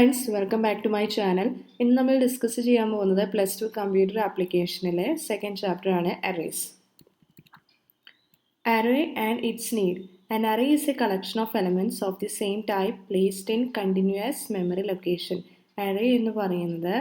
Friends, welcome back to my channel. ഇന്ന് നമ്മൾ discuss ചെയ്യാൻ പോകുന്നത് പ്ലസ് ടു കമ്പ്യൂട്ടർ ആപ്ലിക്കേഷനിലെ സെക്കൻഡ് ചാപ്റ്റർ ആണ് arrays. Array and its need. An array is a collection of elements of the same type placed in continuous memory location. Array എന്ന് പറയുന്നത്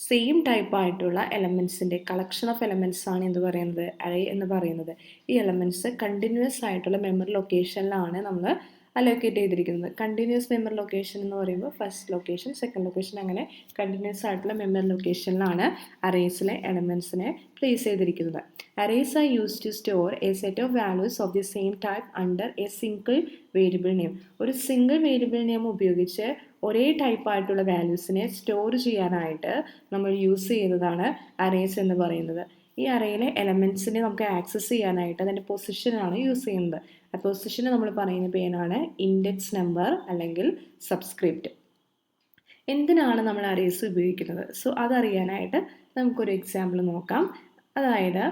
same type ആയിട്ടുള്ള എലമെൻസിൻ്റെ collection of elements ആണ് എന്ത് പറയുന്നത് array എന്ന് പറയുന്നത്. ഈ എലമെൻറ്റ്സ് കണ്ടിന്യൂസ് ആയിട്ടുള്ള മെമ്മറി ലൊക്കേഷനിലാണ് നമ്മൾ അലോക്കേറ്റ് ചെയ്തിരിക്കുന്നത്. കണ്ടിന്യൂസ് മെമ്മറി ലൊക്കേഷൻ എന്ന് പറയുമ്പോൾ ഫസ്റ്റ് ലൊക്കേഷൻ, സെക്കൻഡ് ലൊക്കേഷൻ, അങ്ങനെ കണ്ടിന്യൂസ് ആയിട്ടുള്ള മെമ്മറി ലൊക്കേഷനിലാണ് അറേസിലെ എലമെൻറ്റ്സിനെ പ്ലേസ് ചെയ്തിരിക്കുന്നത്. Arrays are used to store a set of values of the same type under a single variable name. ഒരു single variable name ഉപയോഗിച്ച് ഒരേ type ആയിട്ടുള്ള വാല്യൂസിനെ store ചെയ്യാനായിട്ട് നമ്മൾ യൂസ് ചെയ്യുന്നതാണ് അറേസ് എന്ന് പറയുന്നത്. ഈ അറേയിലെ എലമെൻറ്റ്സിനെ നമുക്ക് ആക്സസ് ചെയ്യാനായിട്ട് അതിൻ്റെ പൊസിഷനാണ് യൂസ് ചെയ്യുന്നത്. ആ പൊസിഷന് നമ്മൾ പറയുന്ന പേരാണ് ഇൻഡെക്സ് നമ്പർ അല്ലെങ്കിൽ സബ്സ്ക്രിപ്റ്റ്. എന്തിനാണ് നമ്മൾ അറേസ് ഉപയോഗിക്കുന്നത്? സോ അതറിയാനായിട്ട് നമുക്കൊരു എക്സാമ്പിൾ നോക്കാം. അതായത്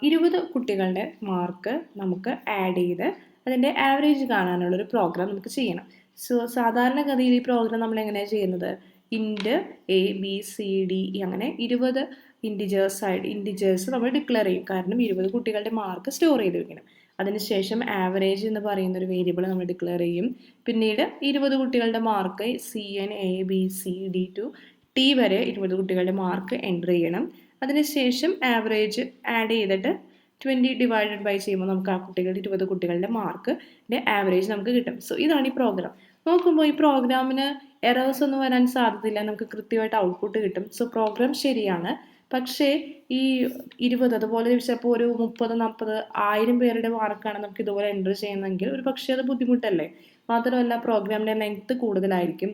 20 കുട്ടികളുടെ മാർക്ക് നമുക്ക് ആഡ് ചെയ്ത് അതിൻ്റെ ആവറേജ് കാണാനുള്ളൊരു പ്രോഗ്രാം നമുക്ക് ചെയ്യണം. സോ സാധാരണഗതിയിൽ ഈ പ്രോഗ്രാം നമ്മൾ എങ്ങനെയാണ് ചെയ്യുന്നത്? ഇൻറ്റ് ABCD അങ്ങനെ 20 ഇൻറ്റിജേഴ്സ് നമ്മൾ ഡിക്ലെയർ ചെയ്യും. കാരണം 20 കുട്ടികളുടെ മാർക്ക് സ്റ്റോർ ചെയ്ത് വെക്കണം. അതിനുശേഷം ആവറേജ് എന്ന് പറയുന്ന ഒരു വേരിയബിൾ നമ്മൾ ഡിക്ലെയർ ചെയ്യും. പിന്നീട് 20 കുട്ടികളുടെ mark CN ABCD to T വരെ 20 കുട്ടികളുടെ മാർക്ക് എൻ്റർ ചെയ്യണം. അതിനുശേഷം ആവറേജ് ആഡ് ചെയ്തിട്ട് 20 ഡിവൈഡഡ് ബൈ ചെയ്യുമ്പോൾ നമുക്ക് ആ കുട്ടികളുടെ 20 കുട്ടികളുടെ മാർക്കിൻ്റെ ആവറേജ് നമുക്ക് കിട്ടും. സോ ഇതാണ് ഈ പ്രോഗ്രാം. നോക്കുമ്പോൾ ഈ പ്രോഗ്രാമിന് എറേഴ്സ് ഒന്നും വരാൻ സാധ്യതയില്ല, നമുക്ക് കൃത്യമായിട്ട് ഔട്ട്പുട്ട് കിട്ടും. സോ പ്രോഗ്രാം ശരിയാണ്. പക്ഷേ ഈ 20 അതുപോലെ ചിലപ്പോൾ ഒരു 30, 40, 1000 പേരുടെ മാർക്കാണ് നമുക്ക് ഇതുപോലെ എൻ്റർ ചെയ്യുന്നതെങ്കിൽ ഒരു പക്ഷേ അത് ബുദ്ധിമുട്ടല്ലേ. മാത്രമല്ല പ്രോഗ്രാമിൻ്റെ ലെങ്ത്ത് കൂടുതലായിരിക്കും,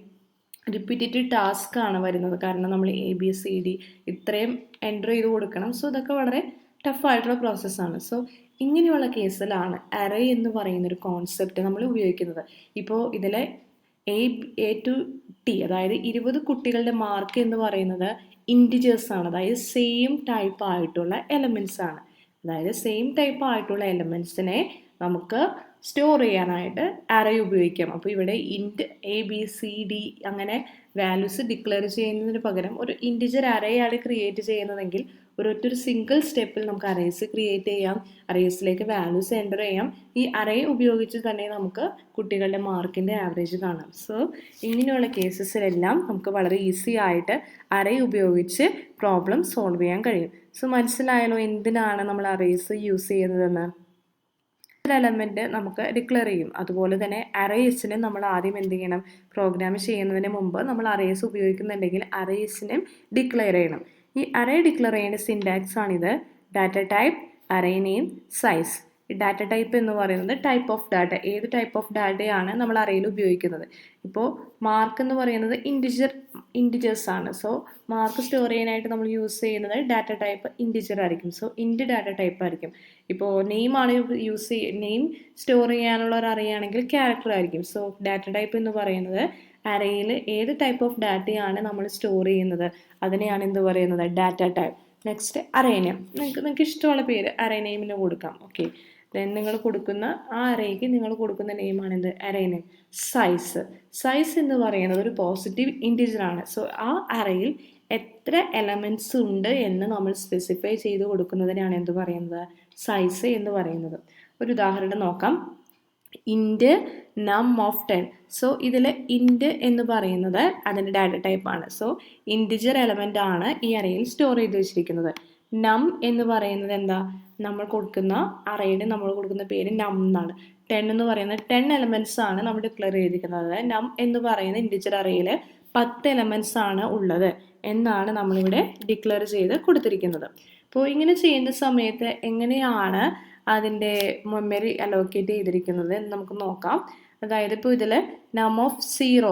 റിപ്പീറ്റേറ്റീവ് ടാസ്ക് ആണ് വരുന്നത്. കാരണം നമ്മൾ ABCD ഇത്രയും എൻ്റർ ചെയ്ത് കൊടുക്കണം. സോ ഇതൊക്കെ വളരെ ടഫായിട്ടുള്ള പ്രോസസ്സാണ്. സോ ഇങ്ങനെയുള്ള കേസിലാണ് അറേ എന്ന് പറയുന്നൊരു കോൺസെപ്റ്റ് നമ്മൾ ഉപയോഗിക്കുന്നത്. ഇപ്പോൾ ഇതിലെ A to T അതായത് 20 കുട്ടികളുടെ മാർക്ക് എന്ന് പറയുന്നത് ഇൻറ്റിജേഴ്സ് ആണ്. അതായത് സെയിം ടൈപ്പ് ആയിട്ടുള്ള എലമെൻറ്റ്സ് ആണ്. അതായത് സെയിം ടൈപ്പ് ആയിട്ടുള്ള എലമെൻറ്റ്സിനെ നമുക്ക് സ്റ്റോർ ചെയ്യാനായിട്ട് അറേ ഉപയോഗിക്കാം. അപ്പോൾ ഇവിടെ ഇൻറ്റ് ABCD അങ്ങനെ വാല്യൂസ് ഡിക്ലെയർ ചെയ്യുന്നതിന് പകരം ഒരു ഇൻറ്റിജർ അറേ ആണ് ക്രിയേറ്റ് ചെയ്യുന്നതെങ്കിൽ ഒരൊറ്റൊരു സിംഗിൾ സ്റ്റെപ്പിൽ നമുക്ക് അറേസ് ക്രിയേറ്റ് ചെയ്യാം, അറേസിലേക്ക് വാല്യൂസ് എൻ്റർ ചെയ്യാം. ഈ അറേ ഉപയോഗിച്ച് തന്നെ നമുക്ക് കുട്ടികളുടെ മാർക്കിൻ്റെ ആവറേജ് കാണാം. സോ ഇങ്ങനെയുള്ള കേസസിലെല്ലാം നമുക്ക് വളരെ ഈസി ആയിട്ട് അറേ ഉപയോഗിച്ച് പ്രോബ്ലം സോൾവ് ചെയ്യാൻ കഴിയും. സോ മനസ്സിലായാലോ എന്തിനാണ് നമ്മൾ അറേസ് യൂസ് ചെയ്യുന്നതെന്ന്? എലമെൻറ്റ് നമുക്ക് ഡിക്ലെയർ ചെയ്യും. അതുപോലെ തന്നെ അറേസിനെ നമ്മൾ ആദ്യം എന്ത് ചെയ്യണം? പ്രോഗ്രാം ചെയ്യുന്നതിന് മുമ്പ് നമ്മൾ അറേസ് ഉപയോഗിക്കുന്നുണ്ടെങ്കിൽ അറേസിനും ഡിക്ലെയർ ചെയ്യണം. ഈ അറേ ഡിക്ലെയർ ചെയ്യേണ്ട സിൻടാക്സ് ആണിത്. Data type, array name, size. ഈ ഡാറ്റ ടൈപ്പ് എന്ന് പറയുന്നത് ടൈപ്പ് ഓഫ് ഡാറ്റ, ഏത് ടൈപ്പ് ഓഫ് ഡാറ്റയാണ് നമ്മൾ അറേയിൽ ഉപയോഗിക്കുന്നത്. ഇപ്പോൾ മാർക്ക് എന്ന് പറയുന്നത് ഇൻറ്റിജേഴ്സ് ആണ്. സോ മാർക്ക് സ്റ്റോർ ചെയ്യാനായിട്ട് നമ്മൾ യൂസ് ചെയ്യുന്നത് ഡാറ്റ ടൈപ്പ് ഇൻറ്റിജർ ആയിരിക്കും. സോ ഇൻറ്റ് ഡാറ്റ ടൈപ്പ് ആയിരിക്കും. ഇപ്പോൾ നെയിം ആണ് നെയിം സ്റ്റോർ ചെയ്യാനുള്ള ഒരു അറേ ആണെങ്കിൽ ക്യാരക്ടർ ആയിരിക്കും. സോ ഡാറ്റ ടൈപ്പ് എന്ന് പറയുന്നത് അറേയിൽ ഏത് ടൈപ്പ് ഓഫ് ഡാറ്റയാണ് നമ്മൾ സ്റ്റോർ ചെയ്യുന്നത് അതിനെയാണ് എന്ത് പറയുന്നത്? Data type. Next array name. നിങ്ങൾക്ക് ഇഷ്ടമുള്ള പേര് അറേ നെയിമിന് കൊടുക്കാം. ഓക്കെ, ദെൻ നിങ്ങൾ കൊടുക്കുന്ന ആ അറേക്ക് നിങ്ങൾ കൊടുക്കുന്ന നെയിമാണ് എന്ത്? Array name. സൈസ് എന്ന് പറയുന്നത് ഒരു പോസിറ്റീവ് ഇൻറ്റിജർ ആണ്. സോ ആ അറേയിൽ എത്ര എലമെൻറ്റ്സ് ഉണ്ട് എന്ന് നമ്മൾ സ്പെസിഫൈ ചെയ്ത് കൊടുക്കുന്നതിനാണ് എന്ത് പറയുന്നത്? സൈസ് എന്ന് പറയുന്നത്. ഒരു ഉദാഹരണം നോക്കാം. ഇൻറ്റ് നം ഓഫ് 10. സോ ഇതിൽ ഇൻറ്റ് എന്ന് പറയുന്നത് അതിൻ്റെ ഡാറ്റ ടൈപ്പാണ്. സോ ഇൻറ്റിജർ എലമെൻ്റ് ആണ് ഈ അറേയിൽ സ്റ്റോർ ചെയ്ത് വെച്ചിരിക്കുന്നത്. നം എന്ന് പറയുന്നത് എന്താ? നമ്മൾ കൊടുക്കുന്ന അറേയുടെ നമ്മൾ കൊടുക്കുന്ന പേര് നം എന്നാണ്. 10 എന്ന് പറയുന്നത് 10 എലമെൻറ്റ്സ് ആണ് നമ്മൾ ഡിക്ലെയർ ചെയ്തിരിക്കുന്നത്. നം എന്ന് പറയുന്ന ഇൻറ്റിജർ അറേയിൽ 10 എലമെൻറ്റ്സ് ആണ് ഉള്ളത് എന്നാണ് നമ്മളിവിടെ ഡിക്ലെയർ ചെയ്ത് കൊടുത്തിരിക്കുന്നത്. അപ്പോൾ ഇങ്ങനെ ചെയ്യുന്ന സമയത്ത് എങ്ങനെയാണ് അതിൻ്റെ മെമ്മറി അലോക്കേറ്റ് ചെയ്തിരിക്കുന്നത് എന്ന് നമുക്ക് നോക്കാം. അതായത് ഇപ്പോൾ ഇതിൽ നം ഓഫ് 0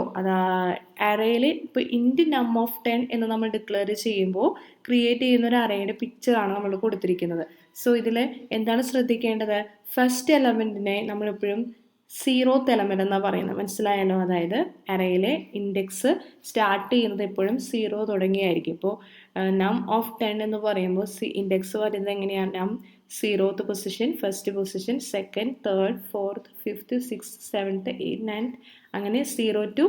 അറേയിൽ ഇപ്പോൾ ഇൻറ്റ് നം ഓഫ് 10 എന്ന് നമ്മൾ ഡിക്ലെയർ ചെയ്യുമ്പോൾ ക്രിയേറ്റ് ചെയ്യുന്ന ഒരു അറേയുടെ പിക്ചറാണ് നമ്മൾ കൊടുത്തിരിക്കുന്നത്. സോ ഇതിൽ എന്താണ് ശ്രദ്ധിക്കേണ്ടത്? ഫസ്റ്റ് എലമെൻറ്റിനെ നമ്മളെപ്പോഴും സീറോത്ത് എലമെൻ്റ് എന്നാണ് പറയുന്നത്. മനസ്സിലായല്ലോ? അതായത് അറേയിലെ ഇൻഡെക്സ് സ്റ്റാർട്ട് ചെയ്യുന്നത് എപ്പോഴും 0 തുടങ്ങിയായിരിക്കും. ഇപ്പോൾ നം ഓഫ് 10 എന്ന് പറയുമ്പോൾ ഇൻഡെക്സ് വരുന്നത് എങ്ങനെയാണ്? നം 0th position, first position, second, third, fourth, fifth, sixth, seventh, eight, ninth, അങ്ങനെ 0 to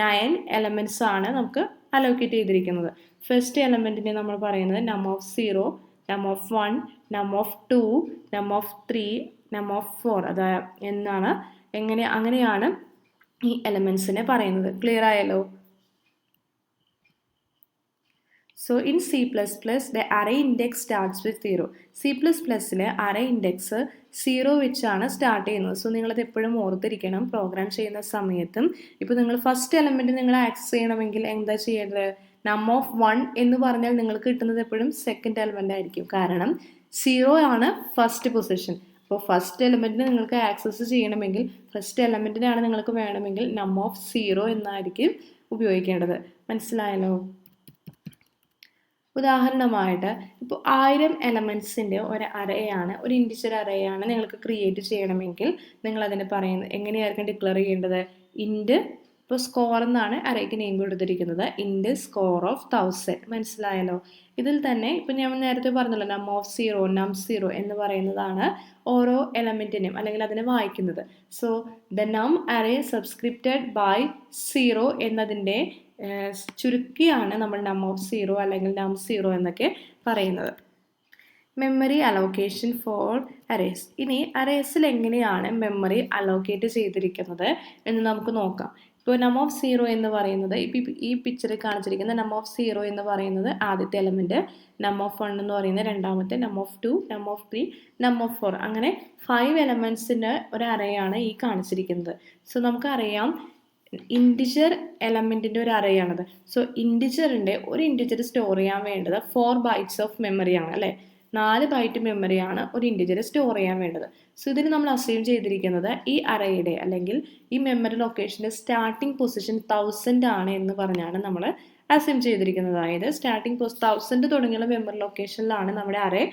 9 എലമെൻറ്റ്സ് ആണ് നമുക്ക് അലോക്കേറ്റ് ചെയ്തിരിക്കുന്നത്. ഫസ്റ്റ് എലമെൻറ്റിനെ നമ്മൾ പറയുന്നത് നം ഓഫ് 0, നം ഓഫ് 1, നം ഓഫ് 2, നം ഓഫ് 3, നം ഓഫ് 4 എന്നാണ് അങ്ങനെയാണ് ഈ എലമെൻസിനെ പറയുന്നത്. ക്ലിയർ ആയല്ലോ? So in C++, the array index starts with 0. C++ലെ array index 0 വെച്ചാണ് സ്റ്റാർട്ട് ചെയ്യുന്നത്. സോ നിങ്ങളത് എപ്പോഴും ഓർത്തിരിക്കണം പ്രോഗ്രാം ചെയ്യുന്ന സമയത്തും. ഇപ്പോൾ നിങ്ങൾ ഫസ്റ്റ് എലമെൻറ്റ് നിങ്ങൾ ആക്സസ് ചെയ്യണമെങ്കിൽ എന്താ ചെയ്യേണ്ടത്? നം ഓഫ് 1 എന്ന് പറഞ്ഞാൽ നിങ്ങൾക്ക് കിട്ടുന്നത് എപ്പോഴും സെക്കൻഡ് എലമെൻ്റ് ആയിരിക്കും. കാരണം 0 ആണ് ഫസ്റ്റ് പൊസിഷൻ. അപ്പോൾ ഫസ്റ്റ് എലമെൻറ്റിന് നിങ്ങൾക്ക് ആക്സസ് ചെയ്യണമെങ്കിൽ, ഫസ്റ്റ് എലമെൻറ്റിനാണ് നിങ്ങൾക്ക് വേണമെങ്കിൽ നം ഓഫ് 0 എന്നായിരിക്കും ഉപയോഗിക്കേണ്ടത്. മനസ്സിലായല്ലോ? ഉദാഹരണമായിട്ട് ഇപ്പോൾ 1000 എലമെൻറ്റ്സിൻ്റെ ഒരു അറേയാണ്, ഒരു ഇൻഡിജർ അറേയാണ് നിങ്ങൾക്ക് ക്രിയേറ്റ് ചെയ്യണമെങ്കിൽ നിങ്ങൾ അതിന് പറയുന്നത് എങ്ങനെയായിരിക്കും ഡിക്ലെയർ ചെയ്യേണ്ടത്? ഇൻഡ്, ഇപ്പോൾ സ്കോർ എന്നാണ് അറേക്ക് നെയിം കൊടുത്തിരിക്കുന്നത്, ഇൻഡ് സ്കോർ ഓഫ് 1000. മനസ്സിലായല്ലോ? ഇതിൽ തന്നെ ഇപ്പം ഞാൻ നേരത്തെ പറഞ്ഞല്ലോ നം ഓഫ് 0, നം 0 എന്ന് പറയുന്നതാണ് ഓരോ എലമെൻറ്റിനും അല്ലെങ്കിൽ അതിനെ വായിക്കുന്നത്. സോ ദ നം അറേ സബ്സ്ക്രിപ്റ്റഡ് ബൈ 0 എന്നതിൻ്റെ ചുരുക്കിയാണ് നമ്മൾ നം ഓഫ് 0 അല്ലെങ്കിൽ നം 0 എന്നൊക്കെ പറയുന്നത്. Memory allocation for arrays. ഇനി അറേസിൽ എങ്ങനെയാണ് മെമ്മറി അലോക്കേറ്റ് ചെയ്തിരിക്കുന്നത് എന്ന് നമുക്ക് നോക്കാം. ഇപ്പോൾ നം ഓഫ് 0 എന്ന് പറയുന്നത് ഈ പിക്ചറിൽ കാണിച്ചിരിക്കുന്ന നം ഓഫ് 0 എന്ന് പറയുന്നത് ആദ്യത്തെ എലമെൻറ്റ്, നം ഓഫ് 1 എന്ന് പറയുന്നത് രണ്ടാമത്തെ, നം ഓഫ് 2, നം ഓഫ് 3, നം ഓഫ് 4, അങ്ങനെ 5 എലമെൻറ്റ്സിൻ്റെ ഒരു അറേയാണ് ഈ കാണിച്ചിരിക്കുന്നത്. സോ നമുക്കറിയാം ഇൻഡിജർ എലമെൻറ്റിൻ്റെ ഒരു അറേയാണത്. സോ ഒരു ഇൻഡിജർ സ്റ്റോർ ചെയ്യാൻ വേണ്ടത് 4 bytes ഓഫ് മെമ്മറിയാണ് അല്ലേ? 4 byte മെമ്മറിയാണ് ഒരു ഇൻഡിജർ സ്റ്റോർ ചെയ്യാൻ വേണ്ടത്. സോ ഇതിന് നമ്മൾ അസ്യൂം ചെയ്തിരിക്കുന്നത് ഈ അറേയുടെ അല്ലെങ്കിൽ ഈ മെമ്മറി ലൊക്കേഷൻ്റെ സ്റ്റാർട്ടിംഗ് പൊസിഷൻ 1000 ആണ് എന്ന് പറഞ്ഞാണ് നമ്മൾ അസ്യൂം ചെയ്തിരിക്കുന്നത്. അതായത് സ്റ്റാർട്ടിംഗ് 1000 തുടങ്ങിയുള്ള മെമ്മറി ലൊക്കേഷനിലാണ് നമ്മുടെ അറേ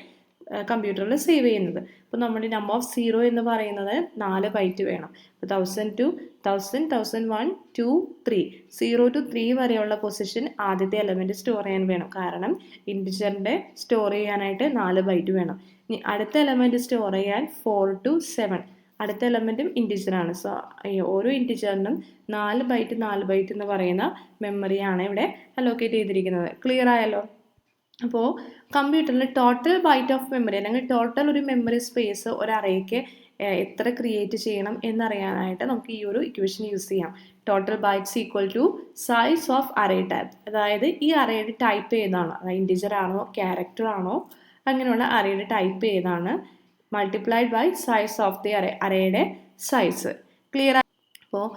കമ്പ്യൂട്ടറിൽ സേവ് ചെയ്യുന്നത്. അപ്പോൾ നമ്മുടെ നം ഓഫ് 0 എന്ന് പറയുന്നത് 4 byte വേണം. അപ്പോൾ 1000 to 1000, 1001, 2, 3, 0 to 3 വരെയുള്ള പൊസിഷൻ ആദ്യത്തെ എലമെൻറ്റ് സ്റ്റോർ ചെയ്യാൻ വേണം. കാരണം ഇൻഡിജറിൻ്റെ സ്റ്റോർ ചെയ്യാനായിട്ട് 4 byte വേണം. ഇനി അടുത്ത എലമെൻറ്റ് സ്റ്റോർ ചെയ്യാൻ 4 to 7, അടുത്ത എലമെൻറ്റും ഇൻഡിജറാണ്. സോ ഓരോ ഇൻഡിജറിനും 4 byte എന്ന് പറയുന്ന മെമ്മറിയാണ് ഇവിടെ അലോക്കേറ്റ് ചെയ്തിരിക്കുന്നത്. ക്ലിയർ ആയല്ലോ? അപ്പോൾ കമ്പ്യൂട്ടറിൽ ടോട്ടൽ ബൈറ്റ് ഓഫ് മെമ്മറി അല്ലെങ്കിൽ ടോട്ടൽ ഒരു മെമ്മറി സ്പേസ് ഒരു അറേക്ക് എത്ര ക്രിയേറ്റ് ചെയ്യണം എന്നറിയാനായിട്ട് നമുക്ക് ഈ ഒരു ഇക്വേഷൻ യൂസ് ചെയ്യാം. Total bytes equal to size of array type. അതായത് ഈ അറേയുടെ ടൈപ്പ് ഏതാണോ, അതായത് ഇൻഡിജർ ആണോ ക്യാരക്ടർ ആണോ അങ്ങനെയുള്ള അറേയുടെ ടൈപ്പ് ഏതാണ്, multiplied by size of the അറേയുടെ സൈസ്. ക്ലിയർ? അപ്പോൾ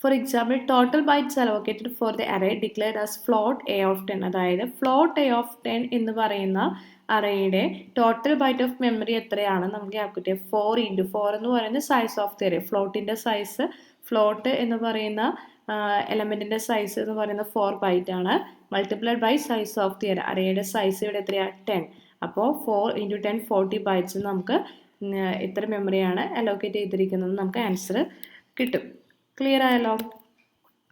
for example total bytes allocated for the array declared as float A of 10. അതായത് ഫ്ലോട്ട് എ ഓഫ് 10 എന്ന് പറയുന്ന അറേയുടെ ടോട്ടൽ ബൈറ്റ് ഓഫ് മെമ്മറി എത്രയാണ് നമുക്ക് കാൽക്കുലേറ്റ് ചെയ്യാം. 4 into 4 എന്ന് പറയുന്നത് സൈസ് ഓഫ് ദി അറേ. ഫ്ലോട്ടിൻ്റെ സൈസ്, ഫ്ലോട്ട് എന്ന് പറയുന്ന എലമെൻറ്റിൻ്റെ സൈസ് എന്ന് പറയുന്നത് 4 byte ആണ്. Multiplied by size of the array. അറേയുടെ സൈസ് ഇവിടെ എത്രയാണ്? 10. അപ്പോൾ 4 into 10 40 bytes നമുക്ക് എത്ര മെമ്മറിയാണ് അലോക്കേറ്റ് ചെയ്തിരിക്കുന്നത് നമുക്ക് ആൻസർ കിട്ടും. ക്ലിയർ ആയല്ലോ?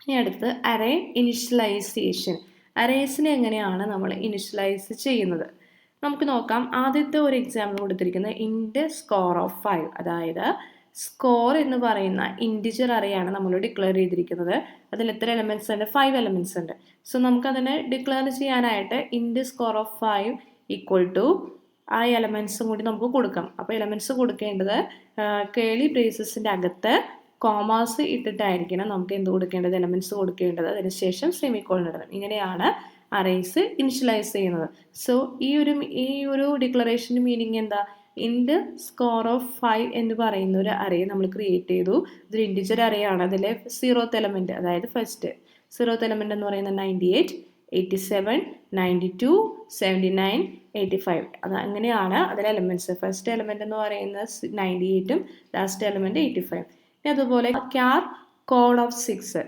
ഇനി അടുത്ത് അറേ ഇനിഷ്യലൈസേഷൻ. അറേസിനെ എങ്ങനെയാണ് നമ്മൾ ഇനിഷ്യലൈസ് ചെയ്യുന്നത് നമുക്ക് നോക്കാം. ആദ്യത്തെ ഒരു എക്സാമ്പിൾ കൊടുത്തിരിക്കുന്നത് ഇൻഡ് സ്കോർ ഓഫ് 5. അതായത് സ്കോർ എന്ന് പറയുന്ന ഇൻഡിജർ അറേയാണ് നമ്മൾ ഡിക്ലെയർ ചെയ്തിരിക്കുന്നത്. അതിൽ എത്ര എലമെൻറ്റ്സ് ഉണ്ട്? 5 എലമെൻറ്റ്സ് ഉണ്ട്. സോ നമുക്കതിനെ ഡിക്ലെയർ ചെയ്യാനായിട്ട് ഇൻഡ് സ്കോർ ഓഫ് 5 ഈക്വൽ ടു ആ എലമെൻറ്റ്സും കൂടി നമുക്ക് കൊടുക്കാം. അപ്പോൾ എലമെൻറ്റ്സ് കൊടുക്കേണ്ടത് കേളി ബ്രേസസിൻ്റെ അകത്ത് കോമാസ് ഇട്ടിട്ടായിരിക്കണം നമുക്ക് എന്ത് കൊടുക്കേണ്ടത്? എലമെൻറ്റ്സ് കൊടുക്കേണ്ടത്. അതിനുശേഷം സെമിക്കോളൻ ഇടണം. ഇങ്ങനെയാണ് അറേസ് ഇനിഷ്യലൈസ് ചെയ്യുന്നത്. സോ ഈ ഒരു ഡിക്ലറേഷൻ്റെ മീനിങ് എന്താ? ഇൻഡ് സ്കോർ ഓഫ് 5 എന്ന് പറയുന്ന ഒരു അറേ നമ്മൾ ക്രിയേറ്റ് ചെയ്തു. ഇതൊരു ഇൻഡിജർ അറേ ആണ്. അതിലെ 0th എലമെൻറ്റ്, അതായത് ഫസ്റ്റ് 0th എലമെൻറ്റ് എന്ന് പറയുന്നത് 98, 87, 92, 79, 85. അത് അങ്ങനെയാണ് അതിലെ എലമെൻറ്റ്സ്. ഫസ്റ്റ് എലമെൻറ്റ് എന്ന് പറയുന്നത് 98ഉം ലാസ്റ്റ് എലമെൻറ്റ് 85. ഇനി അതുപോലെ ക്യാർ കോഡ് ഓഫ് 6,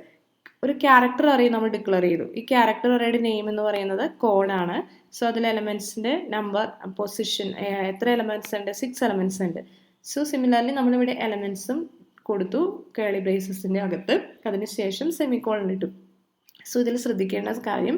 ഒരു ക്യാരക്ടർ അറേ നമ്മൾ ഡിക്ലെയർ ചെയ്തു. ഈ ക്യാരക്ടർ അറേയുടെ നെയിം എന്ന് പറയുന്നത് കോഡാണ്. സോ അതിൽ എലമെൻറ്റ്സിൻ്റെ നമ്പർ, പൊസിഷൻ, എത്ര എലമെൻറ്റ്സ് ഉണ്ട്? 6 എലമെൻറ്റ്സ് ഉണ്ട്. സോ സിമിലർലി നമ്മളിവിടെ എലമെൻറ്റ്സും കൊടുത്തു കേളി ബ്രേസസിൻ്റെ അകത്ത്, അതിനുശേഷം സെമിക്കോളൻ ഇട്ടു. സോ ഇതിൽ ശ്രദ്ധിക്കേണ്ട കാര്യം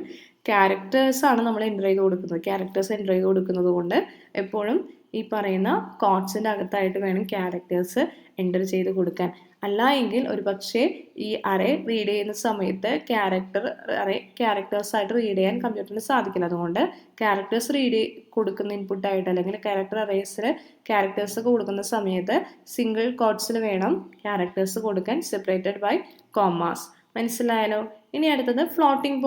ക്യാരക്ടേഴ്സാണ് നമ്മൾ എൻ്റർ ചെയ്ത് കൊടുക്കുന്നത്. ക്യാരക്ടേഴ്സ് എൻ്റർ ചെയ്ത് കൊടുക്കുന്നത് കൊണ്ട് എപ്പോഴും ഈ പറയുന്ന കോട്സിൻ്റെ അകത്തായിട്ട് വേണം ക്യാരക്ടേഴ്സ് എൻ്റർ ചെയ്ത് കൊടുക്കാൻ. അല്ല എങ്കിൽ ഒരു പക്ഷേ ഈ അറേ റീഡ് ചെയ്യുന്ന സമയത്ത് ക്യാരക്ടേഴ്സായിട്ട് റീഡ് ചെയ്യാൻ കമ്പ്യൂട്ടറിന് സാധിക്കില്ല. അതുകൊണ്ട് ക്യാരക്ടേഴ്സ് കൊടുക്കുന്ന ഇൻപുട്ടായിട്ട് അല്ലെങ്കിൽ ക്യാരക്ടർ അറേസിൽ ക്യാരക്ടേഴ്സ് ഒക്കെ കൊടുക്കുന്ന സമയത്ത് സിംഗിൾ കോട്സിൽ വേണം ക്യാരക്ടേഴ്സ് കൊടുക്കാൻ, സെപ്പറേറ്റഡ് ബൈ കോമാസ്. മനസ്സിലായാലോ? ഇനി അടുത്തത് ഫ്ലോട്ടിംഗ്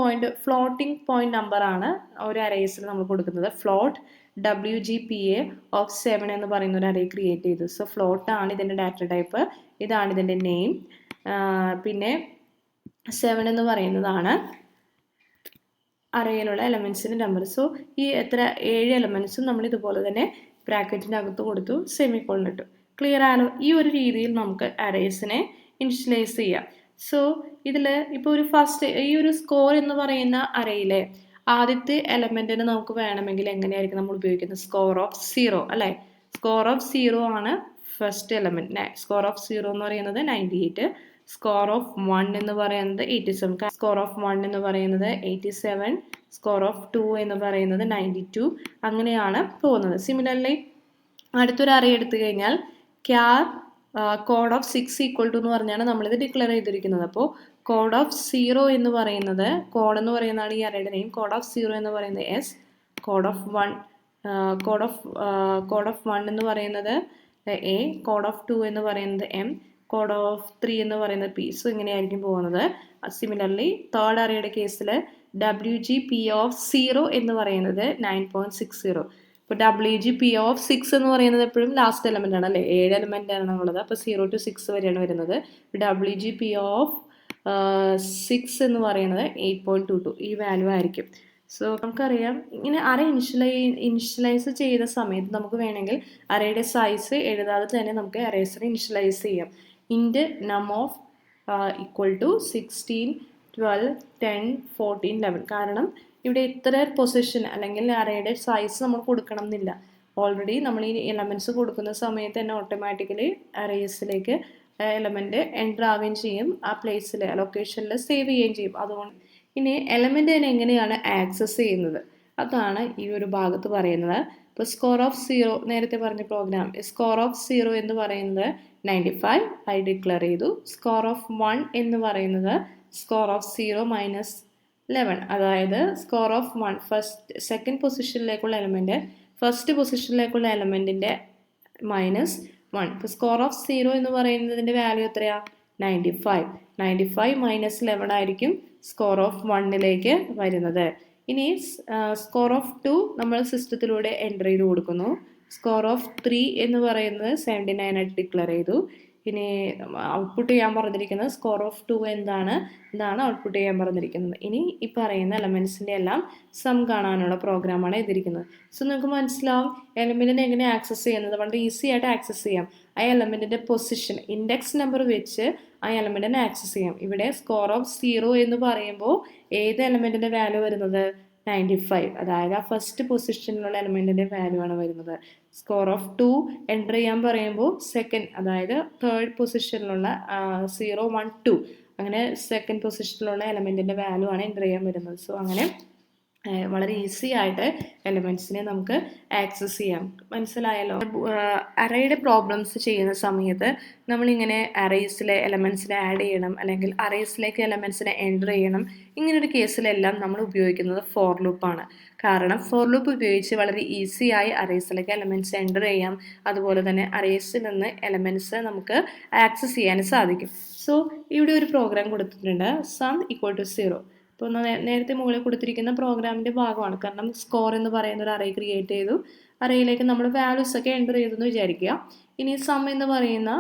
പോയിന്റ് നമ്പർ ആണ് ഒരു അറേസിൽ നമ്മൾ കൊടുക്കുന്നത്. ഫ്ലോട്ട് WGPA of 7 എന്ന് പറയുന്ന ഒരു അറേ ക്രിയേറ്റ് ചെയ്തു. സോ ഫ്ലോട്ട് ആണ് ഇതിൻ്റെ ഡാറ്റ ടൈപ്പ്, ഇതാണ് ഇതിൻ്റെ നെയിം. പിന്നെ 7 എന്ന് പറയുന്നതാണ് അറേയിലുള്ള എലമെൻസിൻ്റെ നമ്പർ. സോ ഈ 7 എലമെൻസും നമ്മൾ ഇതുപോലെ തന്നെ ബ്രാക്കറ്റിൻ്റെ അകത്ത് കൊടുത്തു, സെമിക്കോളൻ ഇട്ടു. ക്ലിയർ ആണോ? ഈ ഒരു രീതിയിൽ നമുക്ക് അറേസിനെ ഇനിഷ്യലൈസ് ചെയ്യാം. സോ ഇതിൽ ഇപ്പോൾ ഈ ഒരു സ്കോർ എന്ന് പറയുന്ന അറേയിലെ ആദ്യത്തെ എലമെൻറ്റിന് നമുക്ക് വേണമെങ്കിൽ എങ്ങനെയായിരിക്കും നമ്മൾ ഉപയോഗിക്കുന്നത്? സ്കോർ ഓഫ് 0 അല്ലേ? സ്കോർ ഓഫ് 0 ആണ് ഫസ്റ്റ് എലമെൻറ്റ്. സ്കോർ ഓഫ് 0 എന്ന് പറയുന്നത് 98, സ്കോർ ഓഫ് 1 എന്ന് പറയുന്നത് 87, സ്കോർ ഓഫ് 1 എന്ന് പറയുന്നത് 87, സ്കോർ ഓഫ് 2 എന്ന് പറയുന്നത് 92. അങ്ങനെയാണ് പോകുന്നത്. സിമിലർലി അടുത്തൊരു അറേ എടുത്തു കഴിഞ്ഞാൽ കോഡ് ഓഫ് 6 ഈക്വൽ ടു എന്ന് പറഞ്ഞാണ് നമ്മളിത് ഡിക്ലെയർ ചെയ്തിരിക്കുന്നത്. അപ്പോൾ കോഡ് ഓഫ് 0 എന്ന് പറയുന്നത്, കോഡ് എന്ന് പറയുന്നതാണ് ഈ അറേയുടെ നെയിം. കോഡ് ഓഫ് 0 എന്ന് പറയുന്നത് S, കോഡ് ഓഫ് 1 എന്ന് പറയുന്നത് A, കോഡ് ഓഫ് 2 എന്ന് പറയുന്നത് M, കോഡ് ഓഫ് 3 എന്ന് പറയുന്നത് P. സോ ഇങ്ങനെയായിരിക്കും പോകുന്നത്. സിമിലർലി തേർഡ് അറേയുടെ കേസിൽ WGP ഓഫ് 0 എന്ന് പറയുന്നത് 9.60. ഇപ്പോൾ WGP ഓഫ് 6 എന്ന് പറയുന്നത് എപ്പോഴും ലാസ്റ്റ് എലമെൻ്റ് ആണ് അല്ലേ? 7 എലമെൻ്റ് ആണ് ഉള്ളത്. അപ്പോൾ 0 to 6 വരെയാണ് വരുന്നത്. WGP ഓഫ് 6 എന്ന് പറയുന്നത് 8.22 ഈ വാല്യൂ ആയിരിക്കും. സോ നമുക്കറിയാം ഇങ്ങനെ അറേ ഇനിഷ്യലൈസ് ചെയ്ത സമയത്ത് നമുക്ക് വേണമെങ്കിൽ അറേയുടെ സൈസ് എഴുതാതെ തന്നെ നമുക്ക് അറേസിനെ ഇനിഷ്യലൈസ് ചെയ്യാം. ഇൻറ്റ് നം ഓഫ് ഈക്വൽ ടു 16, 12, 10, 14, 11. കാരണം ഇവിടെ ഇത്ര പൊസിഷൻ അല്ലെങ്കിൽ അറേയുടെ സൈസ് നമ്മൾ കൊടുക്കണം എന്നില്ല. ഓൾറെഡി നമ്മൾ ഈ എലമെൻറ്റ്സ് കൊടുക്കുന്ന സമയത്ത് തന്നെ ഓട്ടോമാറ്റിക്കലി അറേസിലേക്ക് എലമെൻറ്റ് എൻ്റർ ആവുകയും ചെയ്യും, ആ പ്ലേസിൽ ലൊക്കേഷനിൽ സേവ് ചെയ്യുകയും ചെയ്യും. അതുകൊണ്ട് ഇനി എലമെൻറ്റ് തന്നെ എങ്ങനെയാണ് ആക്സസ് ചെയ്യുന്നത് അതാണ് ഈ ഒരു ഭാഗത്ത് പറയുന്നത്. ഇപ്പോൾ സ്കോർ ഓഫ് 0 നേരത്തെ പറഞ്ഞ പ്രോഗ്രാം, സ്കോർ ഓഫ് 0 എന്ന് പറയുന്നത് 95 ആയി ഡിക്ലെയർ ചെയ്തു. സ്കോർ ഓഫ് 1 എന്ന് പറയുന്നത് സ്കോർ ഓഫ് 0 മൈനസ് 11, അതായത് സ്കോർ ഓഫ് 1 സെക്കൻഡ് പൊസിഷനിലേക്കുള്ള എലമെൻറ്റ് ഫസ്റ്റ് പൊസിഷനിലേക്കുള്ള എലമെൻറ്റിൻ്റെ -1. ഇപ്പോൾ സ്കോർ ഓഫ് 0 എന്ന് പറയുന്നതിൻ്റെ വാല്യൂ എത്രയാണ്? 95 മൈനസ് 11 ആയിരിക്കും സ്കോർ ഓഫ് 1ലേക്ക് വരുന്നത്. ഇനി സ്കോർ ഓഫ് 2 നമ്മൾ സിസ്റ്റത്തിലൂടെ എൻ്റർ ചെയ്ത് കൊടുക്കുന്നു. സ്കോർ ഓഫ് 3 എന്ന് പറയുന്നത് 79 ആയിട്ട് ഡിക്ലെയർ ചെയ്തു. ഇനി ഔട്ട്പുട്ട് ചെയ്യാൻ പറഞ്ഞിരിക്കുന്നത് സ്കോർ ഓഫ് 2 ഇതാണ് ഔട്ട്പുട്ട് ചെയ്യാൻ പറഞ്ഞിരിക്കുന്നത്. ഇനി ഈ പറയുന്ന എലമെൻസിൻ്റെ എല്ലാം സം കാണാനുള്ള പ്രോഗ്രാമാണ് എഴുതിയിരിക്കുന്നത്. സോ നിങ്ങൾക്ക് മനസ്സിലാവും എലമെൻറ്റിനെ എങ്ങനെ ആക്സസ് ചെയ്യുന്നത്. വളരെ ഈസി ആയിട്ട് ആക്സസ് ചെയ്യാം. ആ എലമെൻറ്റിൻ്റെ പൊസിഷൻ ഇൻഡെക്സ് നമ്പർ വെച്ച് ആ എലമെൻറ്റിനെ ആക്സസ് ചെയ്യാം. ഇവിടെ സ്കോർ ഓഫ് 0 എന്ന് പറയുമ്പോൾ ഏത് എലമെൻറ്റിൻ്റെ വാല്യൂ വരുന്നത്? 95, അതായത് ആ ഫസ്റ്റ് പൊസിഷനിലുള്ള എലമെൻറ്റിൻ്റെ വാല്യൂ ആണ് വരുന്നത്. സ്കോർ ഓഫ് 2 എൻ്റർ ചെയ്യാൻ പറയുമ്പോൾ സെക്കൻഡ്, അതായത് തേർഡ് പൊസിഷനിലുള്ള 0, 1, 2 അങ്ങനെ സെക്കൻഡ് പൊസിഷനിലുള്ള എലമെൻറ്റിൻ്റെ വാല്യൂ ആണ് എൻ്റർ ചെയ്യാൻ വരുന്നത്. സോ അങ്ങനെ വളരെ ഈസി ആയിട്ട് എലമെൻറ്റ്സിനെ നമുക്ക് ആക്സസ് ചെയ്യാം. മനസ്സിലായല്ലോ? അറേയുടെ പ്രോബ്ലംസ് ചെയ്യുന്ന സമയത്ത് നമ്മളിങ്ങനെ അറേസിലെ എലമെൻറ്റ്സിനെ ആഡ് ചെയ്യണം അല്ലെങ്കിൽ അറേസിലേക്ക് എലമെൻറ്റ്സിനെ എൻ്റർ ചെയ്യണം. ഇങ്ങനൊരു കേസിലെല്ലാം നമ്മൾ ഉപയോഗിക്കുന്നത് ഫോർ ലൂപ്പാണ്. കാരണം ഫോർ ലൂപ്പ് ഉപയോഗിച്ച് വളരെ ഈസിയായി അറേസിലേക്ക് എലമെൻറ്റ്സ് എൻ്റർ ചെയ്യാം. അതുപോലെ തന്നെ അറേസിൽ നിന്ന് എലമെൻറ്റ്സ് നമുക്ക് ആക്സസ് ചെയ്യാൻ സാധിക്കും. സോ ഇവിടെ ഒരു പ്രോഗ്രാം കൊടുത്തിട്ടുണ്ട്, സം ഈക്വൽ ടു 0. ഇപ്പോൾ നേരത്തെ മുകളിൽ കൊടുത്തിരിക്കുന്ന പ്രോഗ്രാമിൻ്റെ ഭാഗമാണ്. കാരണം സ്കോർ എന്ന് പറയുന്ന ഒരു അറേ ക്രിയേറ്റ് ചെയ്തു, അറേയിലേക്ക് നമ്മൾ വാല്യൂസ് ഒക്കെ എൻ്റർ ചെയ്തെന്ന് വിചാരിക്കുക. ഇനി സം എന്ന് പറയുന്ന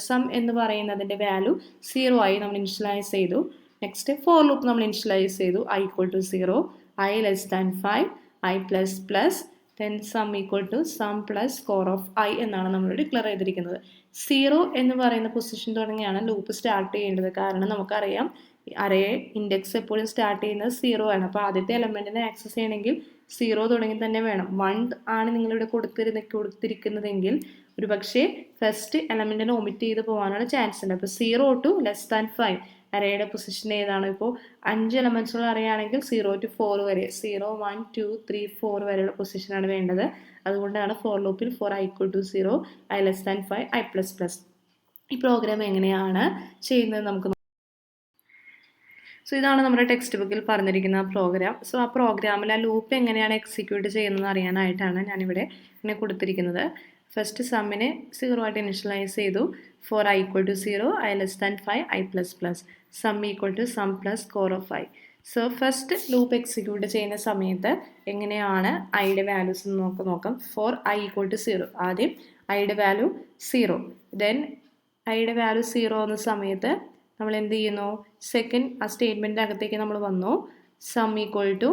സം എന്ന് പറയുന്നതിൻ്റെ വാല്യൂ 0 ആയി നമ്മൾ ഇനിഷ്യലൈസ് ചെയ്തു. നെക്സ്റ്റ് ഫോർ ലൂപ്പ് നമ്മൾ ഇനിഷ്യലൈസ് ചെയ്തു, i equal to 0, i less than 5, i plus plus, then sum equal to sum plus score of i എന്നാണ് നമ്മൾ ഡിക്ലെയർ ചെയ്തിരിക്കുന്നത്. 0 എന്ന് പറയുന്ന പൊസിഷൻ തുടങ്ങിയാണ് ലൂപ്പ് സ്റ്റാർട്ട് ചെയ്യേണ്ടത്. കാരണം നമുക്കറിയാം അറേ ഇൻഡെക്സ് എപ്പോഴും സ്റ്റാർട്ട് ചെയ്യുന്നത് 0 ആണ്. അപ്പോൾ ആദ്യത്തെ എലമെൻറ്റിനെ ആക്സസ് ചെയ്യണമെങ്കിൽ 0 തുടങ്ങി തന്നെ വേണം. 1 ആണ് നിങ്ങളിവിടെ കൊടുത്തിരിക്കുന്നതെങ്കിൽ ഒരു പക്ഷേ ഫസ്റ്റ് എലമെൻറ്റിനെ ഒമിറ്റ് ചെയ്ത് പോകാനുള്ള ചാൻസ് ഉണ്ട്. അപ്പോൾ 0 to less than 5 അറേയുടെ പൊസിഷൻ ഏതാണ്? ഇപ്പോൾ 5 എലമെൻസുകൾ അറിയുകയാണെങ്കിൽ 0 to 4 വരെ 0, 1, 2, 3, 4 വരെയുള്ള പൊസിഷനാണ് വേണ്ടത്. അതുകൊണ്ടാണ് ഫോർ ലൂപ്പിൽ four i equal to 0, i less than 5, i plus plus. ഈ പ്രോഗ്രാം എങ്ങനെയാണ് ചെയ്യുന്നത് നമുക്ക്. സോ ഇതാണ് നമ്മുടെ ടെക്സ്റ്റ് ബുക്കിൽ പറഞ്ഞിരിക്കുന്ന പ്രോഗ്രാം. സോ ആ പ്രോഗ്രാമിൽ ആ ലൂപ്പ് എങ്ങനെയാണ് എക്സിക്യൂട്ട് ചെയ്യുന്നത് അറിയാനായിട്ടാണ് ഞാനിവിടെ ഇങ്ങനെ കൊടുത്തിരിക്കുന്നത്. ഫസ്റ്റ് സമ്മിനെ 0 ആയിട്ട് ഇനിഷ്യലൈസ് ചെയ്തു. For i equal to 0, i less than 5, i plus plus. Sum equal to sum plus score of i. So first loop execute ചെയ്യുന്ന സമയത്ത് എങ്ങനെയാണ് ഐയുടെ വാല്യൂസ് എന്ന് നോക്കാം. For i equal to 0. ആദ്യം ഐയുടെ വാല്യൂ 0. ദെൻ ഐയുടെ വാല്യൂ 0 എന്ന സമയത്ത് നമ്മൾ എന്ത് ചെയ്യുന്നു? സെക്കൻഡ് ആ സ്റ്റേറ്റ്മെൻറ്റിൻ്റെ അകത്തേക്ക് നമ്മൾ വന്നു. Sum equal to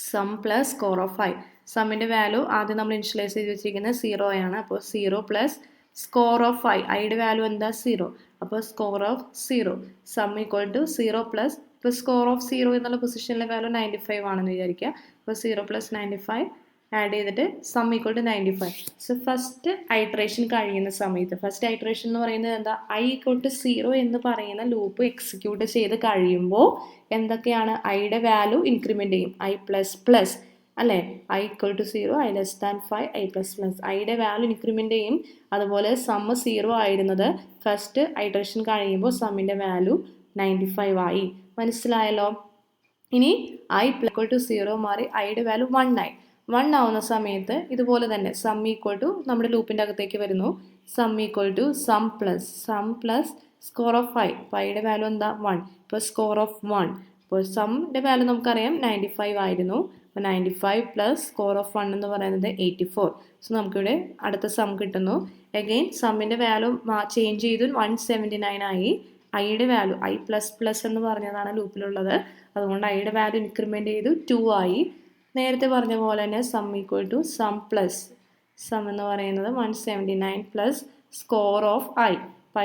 sum plus score of i. സമ്മിൻ്റെ വാല്യൂ ആദ്യം നമ്മൾ ഇനിഷ്യലൈസ് ചെയ്ത് വെച്ചിരിക്കുന്നത് 0 ആണ്. അപ്പോൾ 0 പ്ലസ് സ്കോർ ഓഫ് i. ഐയുടെ വാല്യൂ എന്താ? 0. അപ്പോൾ score of 0. Sum equal to 0 plus ഇപ്പോൾ സ്കോർ ഓഫ് 0 എന്നുള്ള പൊസിഷനിലെ വാല്യൂ 95 ആണെന്ന് വിചാരിക്കുക. അപ്പോൾ 0 പ്ലസ് 95 ആഡ് ചെയ്തിട്ട് sum equal to 95. So first iteration കഴിയുന്ന സമയത്ത് ഫസ്റ്റ് ഐട്രേഷൻ എന്ന് പറയുന്നത് എന്താ? i ഈക്വൽ ടു 0 എന്ന് പറയുന്ന ലൂപ്പ് എക്സിക്യൂട്ട് ചെയ്ത് കഴിയുമ്പോൾ എന്തൊക്കെയാണ്? ഐയുടെ വാല്യൂ ഇൻക്രിമെൻ്റ് ചെയ്യും. i പ്ലസ് പ്ലസ് അല്ലേ? i equal to 0, i less than 5, i plus plus. ഐയുടെ വാല്യൂ ഇൻക്രിമെൻ്റ് ചെയ്യും. അതുപോലെ സം 0 ആയിരുന്നത് ഫസ്റ്റ് ഐട്രേഷൻ കഴിയുമ്പോൾ സമ്മിൻ്റെ വാല്യൂ 95 ആയി. മനസ്സിലായല്ലോ? ഇനി i ഈക്വൽ ടു 0 മാറി ഐയുടെ വാല്യൂ 1 ആയി. 1 ആവുന്ന സമയത്ത് ഇതുപോലെ തന്നെ സം ഈക്വൽ ടു നമ്മുടെ ലൂപ്പിൻ്റെ അകത്തേക്ക് വരുന്നു. Sum equal to sum plus score of i. അപ്പോൾ ഐയുടെ വാല്യൂ എന്താ? 1. ഇപ്പോൾ സ്കോർ ഓഫ് 1. അപ്പോൾ സമ്മിൻ്റെ വാല്യൂ നമുക്കറിയാം 95 ആയിരുന്നു. അപ്പോൾ 95 പ്ലസ് സ്കോർ ഓഫ് 1 എന്ന് പറയുന്നത് 84. സോ നമുക്കിവിടെ അടുത്ത സം കിട്ടുന്നു. അഗെയിൻ സമ്മിൻ്റെ വാല്യൂ ചേഞ്ച് ചെയ്തു 179 ആയി. ഐയുടെ വാല്യൂ i പ്ലസ് പ്ലസ് എന്ന് പറഞ്ഞതാണ് ലൂപ്പിലുള്ളത്. അതുകൊണ്ട് ഐയുടെ വാല്യൂ ഇൻക്രിമെൻ്റ് ചെയ്തു 2 ആയി. നേരത്തെ പറഞ്ഞ പോലെ തന്നെ sum equal to sum plus sum എന്ന് പറയുന്നത് 179 പ്ലസ് സ്കോർ ഓഫ് i.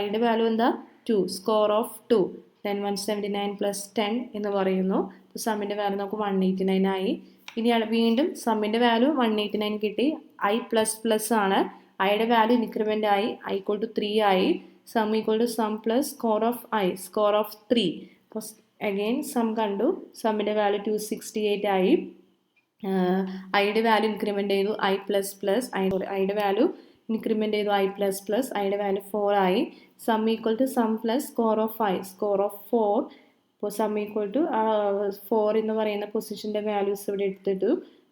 ഐയുടെ വാല്യൂ എന്താ? 2. Score of 2. ദെൻ 179 പ്ലസ് 10 എന്ന് പറയുന്നു. അപ്പോൾ സമ്മിൻ്റെ വാല്യൂ നമുക്ക് 189 ആയി. ഇനി വീണ്ടും സമ്മിൻ്റെ വാല്യൂ 189 കിട്ടി. i പ്ലസ് പ്ലസ് ആണ്. ഐയുടെ വാല്യൂ ഇൻക്രിമെൻ്റ് ആയി. i ഈക്വൽ ടു 3 ആയി. Sum equal to sum plus score of i. Score of 3. അപ്പോൾ അഗെയിൻ സം കണ്ടു. സമ്മിൻ്റെ വാല്യൂ 268 ആയി. ഐയുടെ വാല്യൂ ഇൻക്രിമെൻ്റ് ചെയ്തു i പ്ലസ് പ്ലസ് ഐയുടെ വാല്യൂ ഇൻക്രിമെൻ്റ് ചെയ്തു i പ്ലസ് പ്ലസ് ഐയുടെ വാല്യൂ 4 ആയി. Sum equal to sum plus score of i. Score of 4. ഇപ്പോൾ സം ഈക്വൽ ടു 4 എന്ന് പറയുന്ന പൊസിഷൻ്റെ വാല്യൂസ് ഇവിടെ എടുത്തിട്ടു.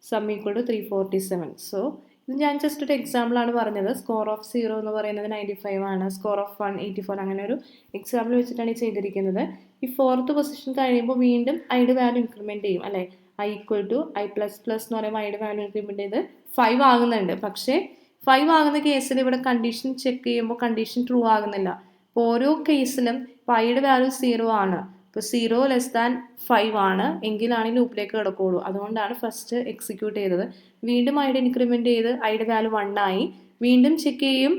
Some equal to 347. സോ ഇത് ഞാൻ ജസ്റ്റ് ഒരു എക്സാമ്പിളാണ് പറഞ്ഞത്. സ്കോർ ഓഫ് 0 എന്ന് പറയുന്നത് 95 ആണ്. Score of 1 84. അങ്ങനെ ഒരു എക്സാമ്പിൾ വെച്ചിട്ടാണ് ഈ ചെയ്തിരിക്കുന്നത്. ഈ 4th പൊസിഷൻ കഴിയുമ്പോൾ വീണ്ടും ഐയുടെ വാല്യൂ ഇൻക്രിമെൻ്റ് ചെയ്യും അല്ലേ? i equal to i plus plus എന്ന് പറയുമ്പോൾ ഐയുടെ വാല്യൂ ഇൻക്രിമെൻ്റ് ചെയ്ത് 5 ആകുന്നുണ്ട്. പക്ഷേ 5 ആകുന്ന കേസിൽ ഇവിടെ കണ്ടീഷൻ ചെക്ക് ചെയ്യുമ്പോൾ കണ്ടീഷൻ ട്രൂ ആകുന്നില്ല. അപ്പോൾ ഓരോ കേസിലും ഇപ്പോൾ ഐയുടെ വാല്യൂ 0 ആണ്. ഇപ്പോൾ 0 ലെസ് ദാൻ 5 ആണ് എങ്കിലാണ് ഈ ലൂപ്പിലേക്ക് കിടക്കുകയുള്ളൂ. അതുകൊണ്ടാണ് ഫസ്റ്റ് എക്സിക്യൂട്ട് ചെയ്തത്. വീണ്ടും ഐയുടെ ഇൻക്രിമെൻ്റ് ചെയ്ത് ഐയുടെ വാല്യൂ 1 ആയി. വീണ്ടും ചെക്ക് ചെയ്യും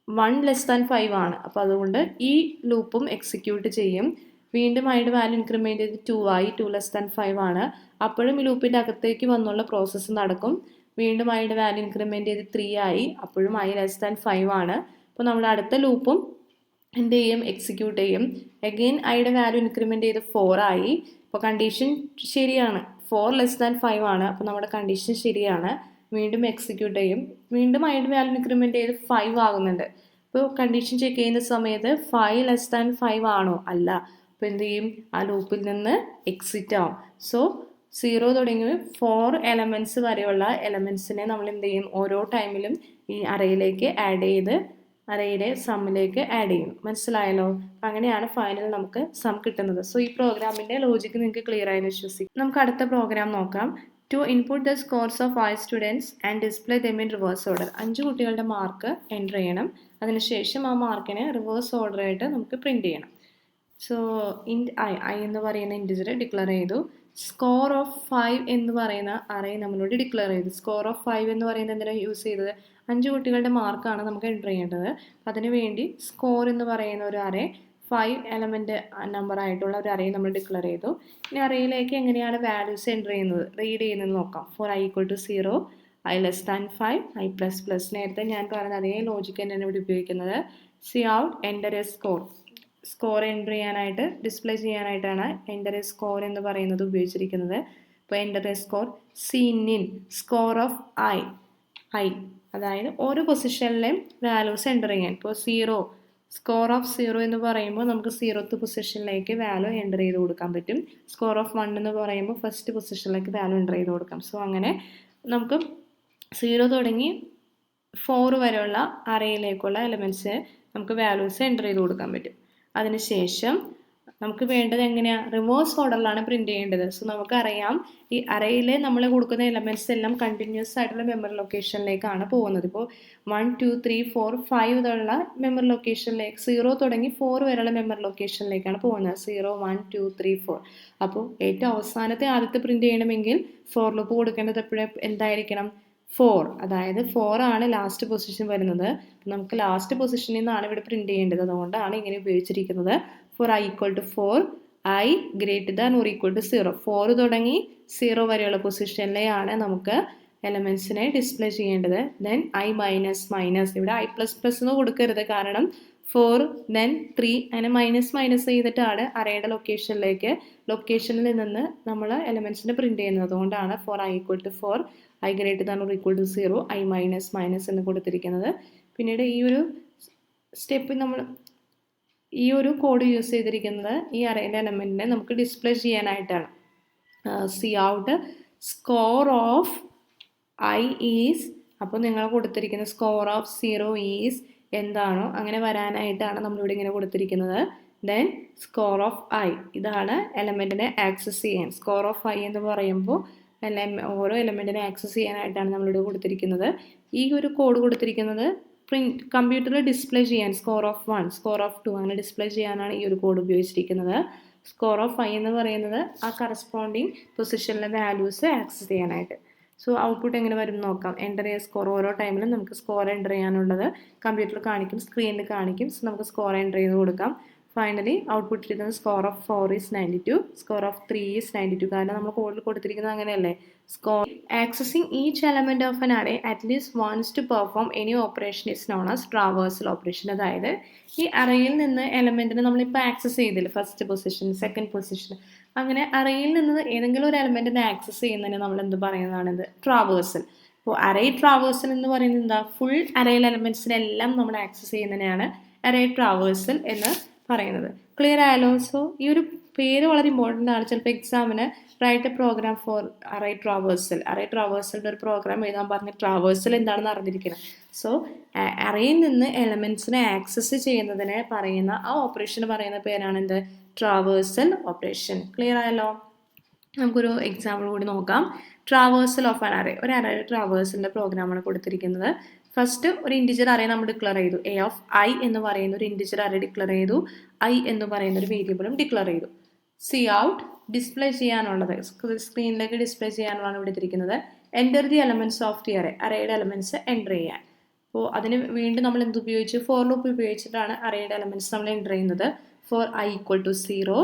1 ലെസ് ദാൻ 5 ആണ്. അപ്പോൾ അതുകൊണ്ട് ഈ ലൂപ്പും എക്സിക്യൂട്ട് ചെയ്യും. വീണ്ടും ഐയുടെ വാല്യൂ ഇൻക്രിമെൻ്റ് ചെയ്ത് 2 ആയി. 2 ലെസ് ദാൻ 5 ആണ്. അപ്പോഴും ഈ ലൂപ്പിൻ്റെ അകത്തേക്ക് വന്നുള്ള പ്രോസസ്സ് നടക്കും. വീണ്ടും ഐയുടെ വാല്യൂ ഇൻക്രിമെൻ്റ് ചെയ്ത് 3 ആയി. അപ്പോഴും i ലെസ് ദാൻ 5 ആണ്. അപ്പോൾ നമ്മുടെ അടുത്ത ലൂപ്പും എന്ത് ചെയ്യും? എക്സിക്യൂട്ട് ചെയ്യും. അഗെയിൻ ഐയുടെ വാല്യൂ ഇൻക്രിമെൻ്റ് ചെയ്ത് 4 ആയി. അപ്പോൾ കണ്ടീഷൻ ശരിയാണ്. 4 ലെസ് ദാൻ 5 ആണ്. അപ്പോൾ നമ്മുടെ കണ്ടീഷൻ ശരിയാണ്. വീണ്ടും എക്സിക്യൂട്ട് ചെയ്യും. വീണ്ടും ഐയുടെ വാല്യൂ ഇൻക്രിമെൻ്റ് ചെയ്ത് 5 ആകുന്നുണ്ട്. അപ്പോൾ കണ്ടീഷൻ ചെക്ക് ചെയ്യുന്ന സമയത്ത് 5 ലെസ് ദാൻ 5 ആണോ? അല്ല. അപ്പോൾ എന്ത് ചെയ്യും? ആ ലൂപ്പിൽ നിന്ന് എക്സിറ്റ് ആവും. സോ 0 തുടങ്ങി 4 എലമെൻറ്റ്സ് വരെയുള്ള എലമെൻറ്റ്സിനെ നമ്മൾ എന്ത് ചെയ്യും? ഓരോ ടൈമിലും ഈ അറേയിലേക്ക് ആഡ് ചെയ്ത് അറേയുടെ സമ്മിലേക്ക് ആഡ് ചെയ്യും. മനസ്സിലായല്ലോ? അങ്ങനെയാണ് ഫൈനൽ നമുക്ക് സം കിട്ടുന്നത്. സോ ഈ പ്രോഗ്രാമിൻ്റെ ലോജിക്ക് നിങ്ങൾക്ക് ക്ലിയർ ആയെന്ന് വിശ്വസിക്കും. നമുക്ക് അടുത്ത പ്രോഗ്രാം നോക്കാം. To input the scores of 5 students and display them in reverse order. 5 കുട്ടികളുടെ മാർക്ക് എൻ്റർ ചെയ്യണം. അതിനുശേഷം ആ മാർക്കിനെ റിവേഴ്സ് ഓർഡർ ആയിട്ട് നമുക്ക് പ്രിൻറ്റ് ചെയ്യണം. സോ ഇൻറ്റ് i എന്ന് പറയുന്ന ഇൻറ്റിജർ ഡിക്ലെയർ ചെയ്തു. സ്കോർ ഓഫ് 5 എന്ന് പറയുന്ന അറേ നമ്മളോട് ഡിക്ലെയർ ചെയ്തു. സ്കോർ ഓഫ് 5 എന്ന് പറയുന്നത് എന്തിനാണ് യൂസ് ചെയ്തത്? 5 കുട്ടികളുടെ മാർക്കാണ് നമുക്ക് എൻ്റർ ചെയ്യേണ്ടത്. അതിനുവേണ്ടി സ്കോർ എന്ന് പറയുന്ന ഒരു അറേ 5 എലമെൻറ്റ് നമ്പർ ആയിട്ടുള്ള ഒരു അറേ നമ്മൾ ഡിക്ലെയർ ചെയ്തു. ഇനി അറേയിലേക്ക് എങ്ങനെയാണ് വാല്യൂസ് എൻ്റർ ചെയ്യുന്നത്, റീഡ് ചെയ്യുന്നത് നോക്കാം. For i equal to 0, i less than 5 i plus plus. നേരത്തെ ഞാൻ പറഞ്ഞ അതേ ലോജിക്ക് തന്നെയാണ് ഇവിടെ ഉപയോഗിക്കുന്നത്. C out enter a score. Score enter ചെയ്യാനായിട്ട് ഡിസ്പ്ലേ ചെയ്യാനായിട്ടാണ് എൻ്റർ എ സ്കോർ എന്ന് പറയുന്നത് ഉപയോഗിച്ചിരിക്കുന്നത്. ഇപ്പോൾ enter a score, C in score of i അതായത് ഓരോ പൊസിഷനിലെയും വാല്യൂസ് എൻ്റർ ചെയ്യാൻ. ഇപ്പോൾ സ്കോർ ഓഫ് 0 എന്ന് പറയുമ്പോൾ നമുക്ക് 0th പൊസിഷനിലേക്ക് വാല്യൂ എൻ്റർ ചെയ്ത് കൊടുക്കാൻ പറ്റും. സ്കോർ ഓഫ് 1 എന്ന് പറയുമ്പോൾ ഫസ്റ്റ് പൊസിഷനിലേക്ക് വാല്യൂ എൻ്റർ ചെയ്ത് കൊടുക്കാം. സോ അങ്ങനെ നമുക്ക് 0 തുടങ്ങി 4 വരെയുള്ള അറേയിലേക്കുള്ള എലമെൻറ്റ്സ് നമുക്ക് വാല്യൂസ് എൻ്റർ ചെയ്ത് കൊടുക്കാൻ പറ്റും. അതിനുശേഷം നമുക്ക് വേണ്ടത് എങ്ങനെയാണ്? റിവേഴ്സ് ഓർഡറിലാണ് പ്രിൻറ്റ് ചെയ്യേണ്ടത്. സോ നമുക്കറിയാം ഈ അറേയിൽ നമ്മൾ കൊടുക്കുന്ന എലമെൻറ്റ്സ് എല്ലാം കണ്ടിന്യൂസ് ആയിട്ടുള്ള മെമ്മറി ലൊക്കേഷനിലേക്കാണ് പോകുന്നത്. ഇപ്പോൾ 1 2 3 4 5 എന്നുള്ള മെമ്മറി ലൊക്കേഷനിലേക്ക്, 0 തുടങ്ങി 4 വരെയുള്ള മെമ്മറി ലൊക്കേഷനിലേക്കാണ് പോകുന്നത്. 0 1 2 3 4. അപ്പോൾ ഏറ്റവും അവസാനത്തെ ആദ്യത്തെ പ്രിൻറ്റ് ചെയ്യണമെങ്കിൽ ഫോർ ലൂപ്പ് കൊടുക്കേണ്ടത് എന്തായിരിക്കണം? 4. അതായത് 4 ആണ് ലാസ്റ്റ് പൊസിഷൻ വരുന്നത്. നമുക്ക് ലാസ്റ്റ് പൊസിഷനിൽ നിന്നാണ് ഇവിടെ പ്രിൻറ്റ് ചെയ്യേണ്ടത്. അതുകൊണ്ടാണ് ഇങ്ങനെ ഉപയോഗിച്ചിരിക്കുന്നത്. For i equal to 4 i greater than or equal to 0. 4 തുടങ്ങി 0 വരെയുള്ള പൊസിഷനിലെയാണ് നമുക്ക് എലമെൻസിനെ ഡിസ്പ്ലേ ചെയ്യേണ്ടത്. ദെൻ ഐ മൈനസ് മൈനസ്, ഇവിടെ ഐ പ്ലസ് പ്ലസ് എന്ന് കൊടുക്കരുത്, കാരണം 4 ദെൻ 3 അങ്ങനെ മൈനസ് ചെയ്തിട്ടാണ് അറേയുടെ ലൊക്കേഷനിൽ നിന്ന് നമ്മൾ എലമെൻസിനെ പ്രിൻറ്റ് ചെയ്യുന്നത്. അതുകൊണ്ടാണ് for i equal to 4 i greater than or equal to 0 i minus എന്ന് കൊടുത്തിരിക്കുന്നത്. പിന്നീട് ഈ ഒരു സ്റ്റെപ്പ് നമ്മൾ ഈ ഒരു കോഡ് യൂസ് ചെയ്തിരിക്കുന്നത് ഈ അറേൻ്റെ എലമെൻറ്റിനെ നമുക്ക് ഡിസ്പ്ലേ ചെയ്യാനായിട്ടാണ്. C out score of I is, അപ്പോൾ നിങ്ങൾ കൊടുത്തിരിക്കുന്ന സ്കോർ ഓഫ് 0 ഈസ് എന്താണോ അങ്ങനെ വരാനായിട്ടാണ് നമ്മളിവിടെ ഇങ്ങനെ കൊടുത്തിരിക്കുന്നത്. ദെൻ സ്കോർ ഓഫ് ഐ, ഇതാണ് എലമെൻറ്റിനെ ആക്സസ് ചെയ്യാൻ. സ്കോർ ഓഫ് ഐ എന്ന് പറയുമ്പോൾ ഓരോ എലമെൻറ്റിനെ ആക്സസ് ചെയ്യാനായിട്ടാണ് നമ്മളിവിടെ കൊടുത്തിരിക്കുന്നത്. ഈ ഒരു കോഡ് കൊടുത്തിരിക്കുന്നത് കമ്പ്യൂട്ടറിൽ ഡിസ്പ്ലേ ചെയ്യാൻ സ്കോർ ഓഫ് 1 സ്കോർ ഓഫ് 2 അങ്ങനെ ഡിസ്പ്ലേ ചെയ്യാനാണ് ഈ ഒരു കോഡ് ഉപയോഗിച്ചിരിക്കുന്നത്. സ്കോർ ഓഫ് ഐ എന്ന് പറയുന്നത് ആ കറസ്പോണ്ടിങ് പൊസിഷനിലെ വാല്യൂസ് ആക്സസ് ചെയ്യാനായിട്ട്. സോ ഔട്ട്പുട്ട് എങ്ങനെ വരും നോക്കാം. എൻ്റർ ചെയ്യുക സ്കോർ. ഓരോ ടൈമിലും നമുക്ക് സ്കോർ എൻ്റർ ചെയ്യാനുള്ളത് കമ്പ്യൂട്ടറിൽ കാണിക്കും, സ്ക്രീനിൽ കാണിക്കും. സോ നമുക്ക് സ്കോർ എൻ്റർ ചെയ്ത് കൊടുക്കാം. ഫൈനലി ഔട്ട്പുട്ട് ഇരിക്കുന്നത് score of 4 is 92, score of 3 is 92. കാരണം നമ്മൾ കോഡിൽ കൊടുത്തിരിക്കുന്നത് അങ്ങനെയല്ലേ. Score accessing each element of an array at least once to perform any operation is known as traversal operation. അതായത് ഈ അറേയിൽ നിന്ന് എലമെൻറ്റിനെ നമ്മളിപ്പോൾ ആക്സസ് ചെയ്തില്ല, ഫസ്റ്റ് പൊസിഷൻ സെക്കൻഡ് പൊസിഷൻ, അങ്ങനെ അറേയിൽ നിന്ന് ഏതെങ്കിലും ഒരു എലമെൻറ്റിനെ ആക്സസ് ചെയ്യുന്നതിന് നമ്മൾ എന്ത് പറയുന്നതാണിത്? ട്രാവേഴ്സൽ. അപ്പോൾ അറേ ട്രാവേഴ്സൽ എന്ന് പറയുന്നത് എന്താ? ഫുൾ അറേയിൽ എലമെൻറ്റ്സിനെല്ലാം നമ്മൾ ആക്സസ് ചെയ്യുന്നതിനാണ് അറേ ട്രാവേഴ്സൽ എന്ന് പറയുന്നത്. ക്ലിയർ ആയാലോ? സോ ഈ ഒരു പേര് വളരെ ഇമ്പോർട്ടൻ്റ് ആണ്. ചിലപ്പോൾ എക്സാമിന് write a program for array traversal, array ട്രാവേഴ്സലിൻ്റെ ഒരു പ്രോഗ്രാം എഴുതാൻ പറഞ്ഞ് ട്രാവേഴ്സൽ എന്താണെന്ന് അറിഞ്ഞിരിക്കണം. സോ അറേയിൽ നിന്ന് എലമെൻറ്റ്സിനെ ആക്സസ് ചെയ്യുന്നതിന് പറയുന്ന ആ ഓപ്പറേഷന് പറയുന്ന പേരാണ് എന്ത്? Traversal operation. ക്ലിയർ ആയല്ലോ? നമുക്കൊരു എക്സാമ്പിൾ കൂടി നോക്കാം. Traversal of an array. ഒരു അറേ ട്രാവേഴ്സലിൻ്റെ പ്രോഗ്രാമാണ് കൊടുത്തിരിക്കുന്നത്. ഫസ്റ്റ് ഒരു ഇൻറ്റിജർ അറേ നമ്മൾ ഡിക്ലെയർ ചെയ്തു. എ ഓഫ് ഐ എന്ന് പറയുന്ന ഒരു ഇൻറ്റിജർ അറേ ഡിക്ലെയർ ചെയ്തു. ഐ എന്ന് പറയുന്ന ഒരു വേരിയബിളും ഡിക്ലെയർ ചെയ്തു. സി ഔട്ട് ഡിസ്പ്ലേ ചെയ്യാനുള്ളത്, സ്ക്രീനിലേക്ക് ഡിസ്പ്ലേ ചെയ്യാനുള്ളതാണ് ഇവിടെ ഇരിക്കുന്നത്. Enter the elements of the array. അറേയുടെ എലമെൻറ്റ്സ് എൻ്റർ ചെയ്യാൻ. അപ്പോൾ അതിന് വീണ്ടും നമ്മൾ എന്ത് ഉപയോഗിച്ചു? ഫോർ ലൂപ്പ് ഉപയോഗിച്ചിട്ടാണ് അറേയുടെ എലമെൻറ്റ്സ് നമ്മൾ എൻ്റർ ചെയ്യുന്നത്. For i equal to 0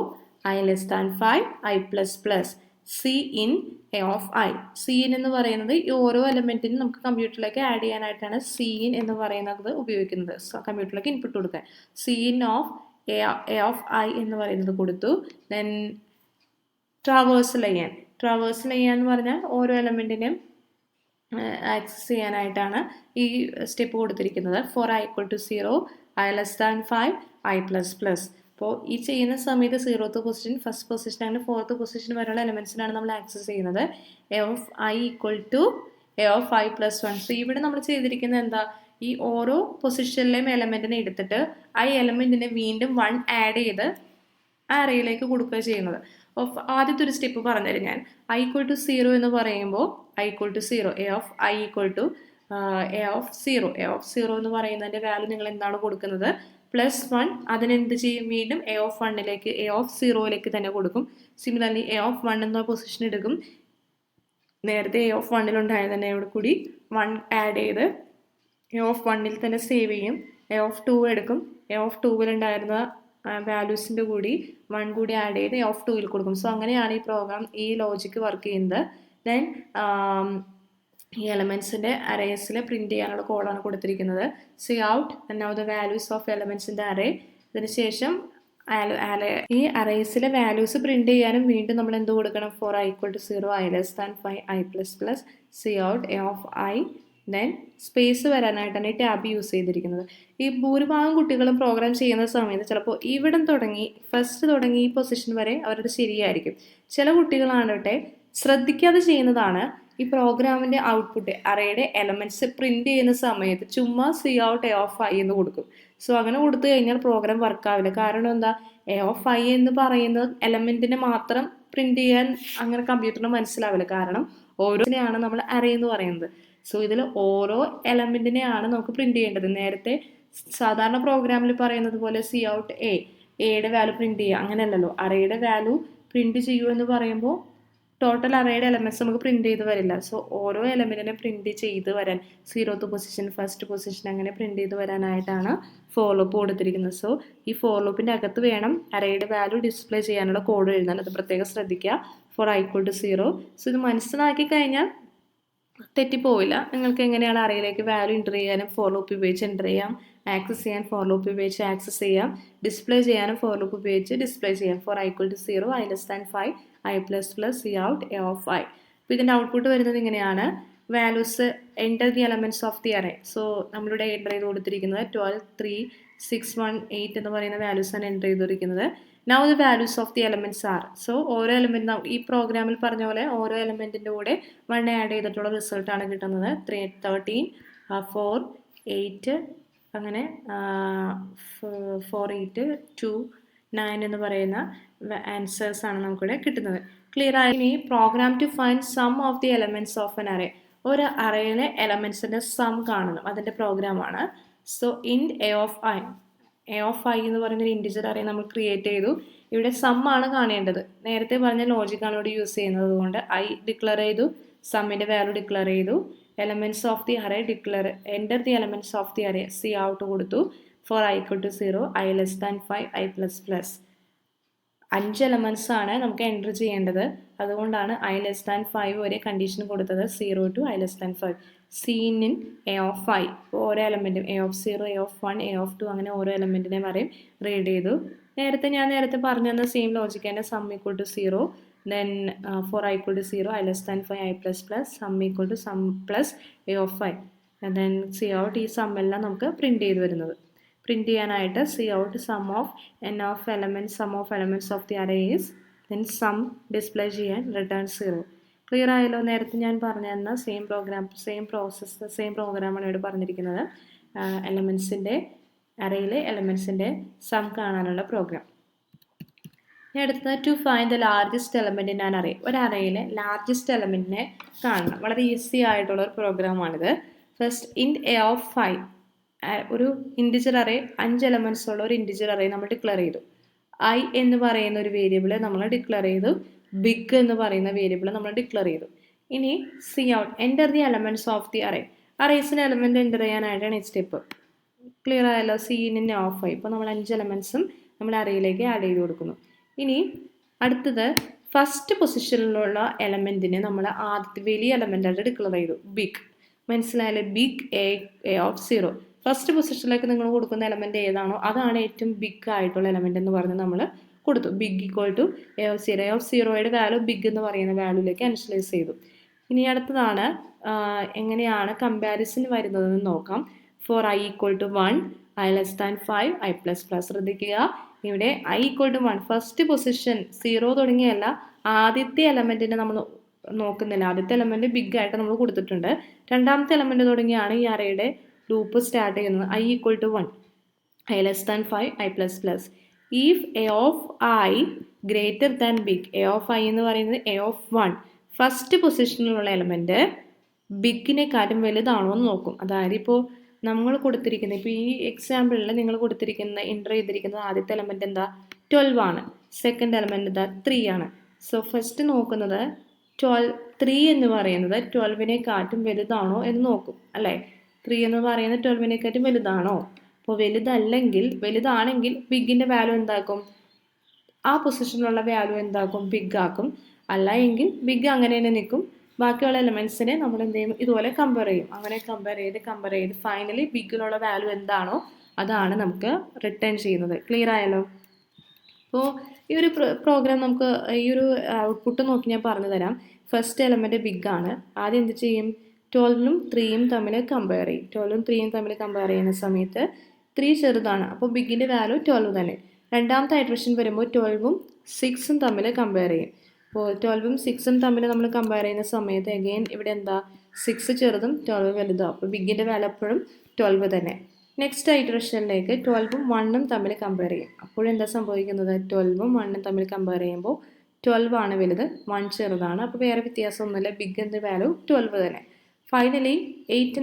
i less than 5 i plus plus C in A of i. C in എന്ന് പറയുന്നത് ഈ ഓരോ എലമെൻറ്റിനും നമുക്ക് കമ്പ്യൂട്ടറിലേക്ക് ആഡ് ചെയ്യാനായിട്ടാണ് സി ഇൻ എന്ന് പറയുന്നത് ഉപയോഗിക്കുന്നത്. കമ്പ്യൂട്ടറിലേക്ക് ഇൻപുട്ട് കൊടുക്കാൻ. C in of A of I എന്ന് പറയുന്നത് കൊടുത്തു. ദെൻ ട്രാവേഴ്സൽ ചെയ്യാൻ എന്ന് പറഞ്ഞാൽ ഓരോ എലമെൻറ്റിനെയും ആക്സസ് ചെയ്യാനായിട്ടാണ് ഈ സ്റ്റെപ്പ് കൊടുത്തിരിക്കുന്നത്. For i equal to 0 i less than 5 i plus plus. അപ്പോൾ ഈ ചെയ്യുന്ന സമയത്ത് 0th പൊസിഷൻ, ഫസ്റ്റ് പൊസിഷൻ അങ്ങനെ 4th പൊസിഷൻ വരെയുള്ള എലമെൻറ്റ്സിനാണ് നമ്മൾ ആക്സസ് ചെയ്യുന്നത്. A of i equal to A of i plus 1. So ഇവിടെ നമ്മൾ ചെയ്തിരിക്കുന്നത് എന്താ? ഈ ഓരോ പൊസിഷനിലെയും എലമെൻറ്റിനെ എടുത്തിട്ട് ആ എലമെൻറ്റിനെ വീണ്ടും 1 ആഡ് ചെയ്ത് ആ അറേയിലേക്ക് കൊടുക്കുക ചെയ്യുന്നത്. ആദ്യത്തെ ഒരു സ്റ്റെപ്പ് പറഞ്ഞുതരും ഞാൻ. ഐ ഈക്വൽ ടു 0 എന്ന് പറയുമ്പോൾ i equal to 0 A of i equal to A of 0 എന്ന് പറയുന്നതിൻ്റെ വാല്യൂ നിങ്ങൾ എന്താണ് കൊടുക്കുന്നത്? +1. അതിനെന്ത് ചെയ്യും? വീണ്ടും എ ഓഫ് 1ലേക്ക് എ ഓഫ് 0യിലേക്ക് തന്നെ കൊടുക്കും. സിമിലർലി എ ഓഫ് 1 എന്ന പൊസിഷൻ എടുക്കും. നേരത്തെ എ ഓഫ് 1ലുണ്ടായ തന്നെ ഇവിടെ കൂടി 1 ആഡ് ചെയ്ത് എ ഓഫ് 1ൽ തന്നെ സേവ് ചെയ്യും. എ ഓഫ് 2 എടുക്കും. എ ഓഫ് 2ലുണ്ടായിരുന്ന വാല്യൂസിൻ്റെ കൂടി 1 കൂടി ആഡ് ചെയ്ത് എ ഓഫ് 2ൽ കൊടുക്കും. സോ അങ്ങനെയാണ് ഈ പ്രോഗ്രാം, ഈ ലോജിക്ക് വർക്ക് ചെയ്യുന്നത്. ദെൻ ഈ എലമെൻസിൻ്റെ അറേസിൽ പ്രിൻറ്റ് ചെയ്യാനുള്ള കോഡാണ് കൊടുത്തിരിക്കുന്നത്. C out now the values of elements in the array. ഇതിനുശേഷം ഈ അറേസിലെ വാല്യൂസ് പ്രിൻറ്റ് ചെയ്യാനും വീണ്ടും നമ്മൾ എന്ത് കൊടുക്കണം? For i = 0, i less than 5, i++, C out a of i. Then space വരാനായിട്ടാണ് ഈ ടാബ് യൂസ് ചെയ്തിരിക്കുന്നത്. ഈ ഭൂരിഭാഗം കുട്ടികളും പ്രോഗ്രാം ചെയ്യുന്ന സമയത്ത് ചിലപ്പോൾ ഇവിടം തുടങ്ങി ഫസ്റ്റ് തുടങ്ങി ഈ പൊസിഷൻ വരെ അവരുടെ ശരിയായിരിക്കും. ചില കുട്ടികളാണട്ടെ ശ്രദ്ധിക്കാതെ ചെയ്യുന്നതാണ് ഈ പ്രോഗ്രാമിൻ്റെ ഔട്ട്പുട്ട് അറേയുടെ എലമെൻറ്റ്സ് പ്രിൻറ്റ് ചെയ്യുന്ന സമയത്ത് ചുമ്മാ C out a of i എന്ന് കൊടുക്കും. സോ അങ്ങനെ കൊടുത്തു കഴിഞ്ഞാൽ പ്രോഗ്രാം വർക്കാവില്ല. കാരണം എന്താ? a of i എന്ന് പറയുന്നത് എലമെൻറ്റിനെ മാത്രം പ്രിൻറ്റ് ചെയ്യാൻ അങ്ങനെ കമ്പ്യൂട്ടറിന് മനസ്സിലാവില്ല. കാരണം ഓരോന്നിനെയാണ് നമ്മൾ അറേ എന്ന് പറയുന്നത്. സോ ഇതിൽ ഓരോ എലമെൻറ്റിനെയാണ് നമുക്ക് പ്രിൻറ്റ് ചെയ്യേണ്ടത്. നേരത്തെ സാധാരണ പ്രോഗ്രാമിൽ പറയുന്നത് പോലെ സി ഔട്ട് എയുടെ വാല്യൂ പ്രിൻറ്റ് ചെയ്യുക അങ്ങനെയല്ലല്ലോ. അറേയുടെ വാല്യൂ പ്രിൻറ്റ് ചെയ്യൂ എന്ന് പറയുമ്പോൾ ടോട്ടൽ അറേയുടെ എലമെൻറ്റ്സ് നമുക്ക് പ്രിൻറ്റ് ചെയ്ത് വരില്ല. സോ ഓരോ എലമെൻറ്റിനെ പ്രിൻറ്റ് ചെയ്ത് വരാൻ 0th പൊസിഷൻ, ഫസ്റ്റ് പൊസിഷൻ അങ്ങനെ പ്രിൻറ്റ് ചെയ്ത് വരാനായിട്ടാണ് ഫോർ ലൂപ്പ് കൊടുത്തിരിക്കുന്നത്. സോ ഈ ഫോർ ലൂപ്പിൻ്റെ അകത്ത് വേണം അറേയുടെ വാല്യൂ ഡിസ്പ്ലേ ചെയ്യാനുള്ള കോഡ് എഴുതാൻ. അത് പ്രത്യേകം ശ്രദ്ധിക്കുക. Four i = 0. സോ ഇത് മനസ്സിലാക്കി കഴിഞ്ഞാൽ തെറ്റിപ്പോവില്ല. നിങ്ങൾക്ക് എങ്ങനെയാണ് അറേയിലേക്ക് വാല്യൂ എൻ്റർ ചെയ്യാനും ഫോർ ലൂപ്പ് ഉപയോഗിച്ച് എൻ്റർ ചെയ്യാം, ആക്സസ് ചെയ്യാൻ ഫോർ ലൂപ്പ് ഉപയോഗിച്ച് ആക്സസ് ചെയ്യാം, ഡിസ്പ്ലേ ചെയ്യാനും ഫോർ ലൂപ്പ് ഉപയോഗിച്ച് ഡിസ്പ്ലേ ചെയ്യാം. For i = 0, i less than 5, i++, C out a of i. അപ്പോൾ ഇതിൻ്റെ ഔട്ട്പുട്ട് വരുന്നത് ഇങ്ങനെയാണ്. Values enter the elements of the array. So നമ്മളിവിടെ എൻ്റർ ചെയ്ത് കൊടുത്തിരിക്കുന്നത് 12, 3, 6, 1, 8 എന്ന് പറയുന്ന വാല്യൂസാണ് എൻ്റർ ചെയ്തിരിക്കുന്നത്. Now the values of the elements are. So ഓരോ എലമെൻറ്റ് ഈ പ്രോഗ്രാമിൽ പറഞ്ഞ പോലെ ഓരോ എലമെൻറ്റിൻ്റെ കൂടെ 1 ആഡ് ചെയ്തിട്ടുള്ള റിസൾട്ടാണ് കിട്ടുന്നത്. 13, 4, 8 അങ്ങനെ 4, 8, 2, 9 എന്ന് പറയുന്ന ആൻസേഴ്സാണ് നമുക്കിവിടെ കിട്ടുന്നത്. ക്ലിയർ ആയി? ഇനി program to find sum of the elements of an array. ഒരു അറേയിലെ എലമെൻറ്റ്സിൻ്റെ സം കാണണം, അതിൻ്റെ പ്രോഗ്രാമാണ്. So int a of i. a of i എന്ന് പറയുന്ന ഒരു ഇൻറ്റിജർ അറേ നമ്മൾ ക്രിയേറ്റ് ചെയ്തു. ഇവിടെ സം ആണ് കാണേണ്ടത്. നേരത്തെ പറഞ്ഞ ലോജിക്കാണ് ഇവിടെ യൂസ് ചെയ്യുന്നത് കൊണ്ട് i ഡിക്ലെയർ ചെയ്തു, സമ്മിൻ്റെ വാല്യൂ ഡിക്ലെയർ ചെയ്തു, elements of the array enter the elements of the array cout കൊടുത്തു. For i = 0, i less than 5, i++. 5 elements ആണ് നമുക്ക് എൻ്റർ ചെയ്യേണ്ടത്. അതുകൊണ്ടാണ് i less than 5 വരെ കണ്ടീഷൻ കൊടുത്തത്. 0 to i less than 5. Scene in a of i. ഓരോ എലമെൻറ്റും a of 0, a of 1, a of 2 അങ്ങനെ ഓരോ എലമെൻറ്റിനെ വരെയും റീഡ് ചെയ്തു. ഞാൻ നേരത്തെ പറഞ്ഞു തന്ന സെയിം ലോജിക്ക് തന്നെ. Sum = 0, then for i = 0, i less than 5, i++, sum = sum plus a of i. Then C out. ഈ സം എല്ലാം നമുക്ക് പ്രിൻറ്റ് ചെയ്ത് വരുന്നത്. പ്രിൻറ്റ് ചെയ്യാനായിട്ട് C out sum of sum of elements of the array is, then sum display ചെയ്യാൻ return 0. Clear ആയല്ലോ? നേരത്തെ ഞാൻ പറഞ്ഞു തന്ന സെയിം പ്രോസസ്സ് സെയിം പ്രോഗ്രാമാണ് ഇവിടെ പറഞ്ഞിരിക്കുന്നത്. അറേയിലെ എലമെൻറ്റ്സിൻ്റെ സം കാണാനുള്ള പ്രോഗ്രാം. അടുത്തത് to find the largest element in an array. ഒരു അറേയിലെ ലാർജസ്റ്റ് എലമെൻറ്റിനെ കാണണം. വളരെ ഈസി ആയിട്ടുള്ള ഒരു പ്രോഗ്രാമാണിത്. First int a of i. ഒരു ഇൻറ്റിജർ അറേ 5 എലമെൻറ്റ്സ് ഉള്ള ഒരു ഇൻറ്റിജർ അറേ നമ്മൾ ഡിക്ലെയർ ചെയ്തു. i എന്ന് പറയുന്ന ഒരു വേരിയബിൾ നമ്മൾ ഡിക്ലെയർ ചെയ്തു. ബിഗ് എന്ന് പറയുന്ന വേരിയബിൾ നമ്മൾ ഡിക്ലെയർ ചെയ്തു. ഇനി C out enter the elements of the array. അറേസിൻ്റെ എലമെൻറ്റ് എൻ്റർ ചെയ്യാനായിട്ടാണ് ഈ സ്റ്റെപ്പ്. ക്ലിയർ ആയല്ലോ? Cin in a of i. ഇപ്പോൾ നമ്മൾ 5 എലമെൻറ്റ്സും നമ്മൾ അറേയിലേക്ക് ആഡ് ചെയ്ത് കൊടുക്കുന്നു. ഇനി അടുത്തത് ഫസ്റ്റ് പൊസിഷനിലുള്ള എലമെൻറ്റിനെ നമ്മൾ ആദ്യത്തെ വലിയ എലമെൻറ്റായിട്ട് ഡിക്ലെയർ ചെയ്തു, ബിഗ്. മനസ്സിലായാലും? Big a of 0. ഫസ്റ്റ് പൊസിഷനിലേക്ക് നിങ്ങൾ കൊടുക്കുന്ന എലമെൻറ്റ് ഏതാണോ അതാണ് ഏറ്റവും ബിഗ് ആയിട്ടുള്ള എലമെൻറ്റ് എന്ന് പറഞ്ഞ് നമ്മൾ കൊടുത്തു. Big = a of 0. a of 0യുടെ വാല്യൂ ബിഗ് എന്ന് പറയുന്ന വാല്യൂയിലേക്ക് ഇനിഷ്യലൈസ് ചെയ്തു. ഇനി അടുത്തതാണ് എങ്ങനെയാണ് കമ്പാരിസൺ വരുന്നതെന്ന് നോക്കാം. For i = 1, i less than 5, i++. ശ്രദ്ധിക്കുക, ഇവിടെ i = 1 ഫസ്റ്റ് പൊസിഷൻ 0 തുടങ്ങിയല്ല, ആദ്യത്തെ എലമെൻറ്റിനെ നമ്മൾ നോക്കുന്നില്ല. ആദ്യത്തെ എലമെൻറ്റ് ബിഗ് ആയിട്ട് നമ്മൾ കൊടുത്തിട്ടുണ്ട്. രണ്ടാമത്തെ എലമെൻറ്റ് തുടങ്ങിയാണ് ഈ അറേയുടെ ലൂപ്പ് സ്റ്റാർട്ട് ചെയ്യുന്നത്. i = 1, i less than 5, i++. if a of i greater than big. a of i എന്ന് പറയുന്നത് a of 1 ഫസ്റ്റ് പൊസിഷനിലുള്ള എലമെൻറ്റ് ബിഗിനെക്കാട്ടും വലുതാണോ എന്ന് നോക്കും. അതായത് ഇപ്പോൾ നമ്മൾ കൊടുത്തിരിക്കുന്നത്, ഇപ്പോൾ ഈ എക്സാമ്പിളിൽ നിങ്ങൾ എൻ്റർ ചെയ്തിരിക്കുന്നത് ആദ്യത്തെ എലമെൻറ്റ് എന്താ? 12 ആണ്. സെക്കൻഡ് എലമെൻറ്റ് എന്താ? 3 ആണ്. സോ ഫസ്റ്റ് നോക്കുന്നത് 3 എന്ന് പറയുന്നത് 12നെക്കാട്ടും വലുതാണോ എന്ന് നോക്കും, അല്ലേ? 3 എന്ന് പറയുന്നത് 12നെക്കാട്ടും വലുതാണോ? അപ്പോൾ വലുതാണെങ്കിൽ ബിഗിൻ്റെ വാല്യൂ എന്താക്കും? ആ പൊസിഷനിലുള്ള വാല്യൂ എന്താക്കും? ബിഗ് ആക്കും. അല്ല എങ്കിൽ ബിഗ് അങ്ങനെ തന്നെ നിൽക്കും. ബാക്കിയുള്ള എലമെൻസിനെ നമ്മൾ എന്ത് ചെയ്യും, ഇതുപോലെ കമ്പയർ ചെയ്യും. അങ്ങനെ കമ്പയർ ചെയ്ത് ഫൈനലി ബിഗിലുള്ള വാല്യൂ എന്താണോ അതാണ് നമുക്ക് റിട്ടേൺ ചെയ്യുന്നത്. ക്ലിയർ ആയല്ലോ? അപ്പോൾ ഈ ഒരു പ്രോഗ്രാം നമുക്ക് ഈ ഒരു ഔട്ട്പുട്ട് നോക്കി ഞാൻ പറഞ്ഞു തരാം. ഫസ്റ്റ് എലമെൻറ്റ് ബിഗ് ആണ്. ആദ്യം എന്ത് ചെയ്യും, 12ഉം 3ഉം തമ്മിൽ കമ്പയർ ചെയ്യും. 12ഉം 3ഉം തമ്മിൽ കമ്പയർ ചെയ്യുന്ന സമയത്ത് 3 ചെറുതാണ്, അപ്പോൾ ബിഗിൻ്റെ വാല്യൂ 12 തന്നെ. രണ്ടാമത്തെ ഇറ്ററേഷൻ വരുമ്പോൾ 12ഉം 6ഉം തമ്മിൽ കമ്പയർ ചെയ്യും. അപ്പോൾ 12ഉം 6ഉം തമ്മിൽ നമ്മൾ കമ്പയർ ചെയ്യുന്ന സമയത്ത് അഗെയിൻ ഇവിടെ എന്താ, 6 ചെറുതും 12 വലുതും. അപ്പോൾ ബിഗിൻ്റെ വാല്യൂ എപ്പോഴും 12 തന്നെ. നെക്സ്റ്റ് ഇറ്ററേഷനിലേക്ക് 12ഉം 1ഉം തമ്മിൽ കമ്പയർ ചെയ്യും. അപ്പോഴെന്താ സംഭവിക്കുന്നത്, 12ഉം 1ഉം തമ്മിൽ കമ്പയർ ചെയ്യുമ്പോൾ 12 ആണ് വലുത്, 1 ചെറുതാണ്. അപ്പോൾ വേറെ വ്യത്യാസമൊന്നുമില്ല, ബിഗിൻ്റെ വാല്യൂ 12 തന്നെ. ഫൈനലി 8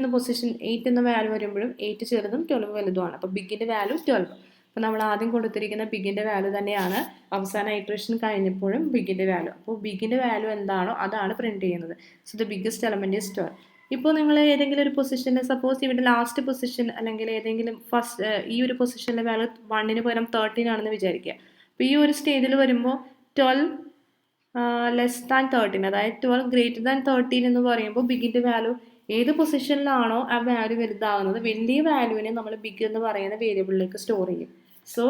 എന്ന വാല്യൂ വരുമ്പോഴും 8 ചെറുതും 12 വലുതുമാണ്. അപ്പോൾ ബിഗിൻ്റെ വാല്യൂ 12. അപ്പോൾ നമ്മൾ ആദ്യം കൊടുത്തിരിക്കുന്ന ബിഗിൻ്റെ വാല്യൂ തന്നെയാണ് അവസാന ഇറ്ററേഷൻ കഴിഞ്ഞപ്പോഴും ബിഗിൻ്റെ വാല്യൂ. അപ്പോൾ ബിഗിൻ്റെ വാല്യൂ എന്താണോ അതാണ് പ്രിൻറ്റ് ചെയ്യുന്നത്. So the biggest element is 12. ഇപ്പോൾ നിങ്ങൾ ഏതെങ്കിലും ഒരു പൊസിഷനിൽ, സപ്പോസ് ഇവിടെ ലാസ്റ്റ് പൊസിഷൻ അല്ലെങ്കിൽ ഏതെങ്കിലും ഈ ഒരു പൊസിഷനിലെ വാല്യൂ 1ന് പകരം 13 ആണെന്ന് വിചാരിക്കുക. അപ്പോൾ ഈ ഒരു സ്റ്റേജിൽ വരുമ്പോൾ 12 ലെസ് ദാൻ 13, അതായത് 12 ഗ്രേറ്റർ ദാൻ 13 എന്ന് പറയുമ്പോൾ ബിഗിൻ്റെ വാല്യൂ ഏത് പൊസിഷനിലാണോ ആ വാല്യൂ വലുതാകുന്നത്, വലിയ വാല്യൂവിനെ നമ്മൾ ബിഗ് എന്ന് പറയുന്ന വേരിയബിളിലേക്ക് സ്റ്റോർ ചെയ്യും. സോ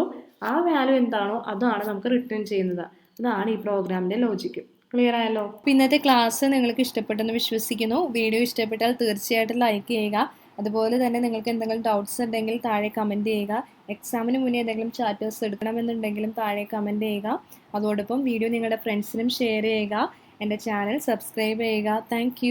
ആ വാല്യൂ എന്താണോ അതാണ് നമുക്ക് റിട്ടേൺ ചെയ്യുന്നത്. അതാണ് ഈ പ്രോഗ്രാമിൻ്റെ ലോജിക്ക്. ക്ലിയർ ആയല്ലോ? അപ്പോൾ ഇന്നത്തെ ക്ലാസ് നിങ്ങൾക്ക് ഇഷ്ടപ്പെട്ടെന്ന് വിശ്വസിക്കുന്നു. വീഡിയോ ഇഷ്ടപ്പെട്ടാൽ തീർച്ചയായിട്ടും ലൈക്ക് ചെയ്യുക. അതുപോലെ തന്നെ നിങ്ങൾക്ക് എന്തെങ്കിലും ഡൗട്ട്സ് ഉണ്ടെങ്കിൽ താഴെ കമൻറ്റ് ചെയ്യുക. എക്സാമിന് മുന്നേ എന്തെങ്കിലും ചാപ്റ്റേഴ്സ് എടുക്കണമെന്നുണ്ടെങ്കിലും താഴെ കമൻറ്റ് ചെയ്യുക. അതോടൊപ്പം വീഡിയോ നിങ്ങളുടെ ഫ്രണ്ട്സിനും ഷെയർ ചെയ്യുക. എൻ്റെ ചാനൽ സബ്സ്ക്രൈബ് ചെയ്യുക. താങ്ക്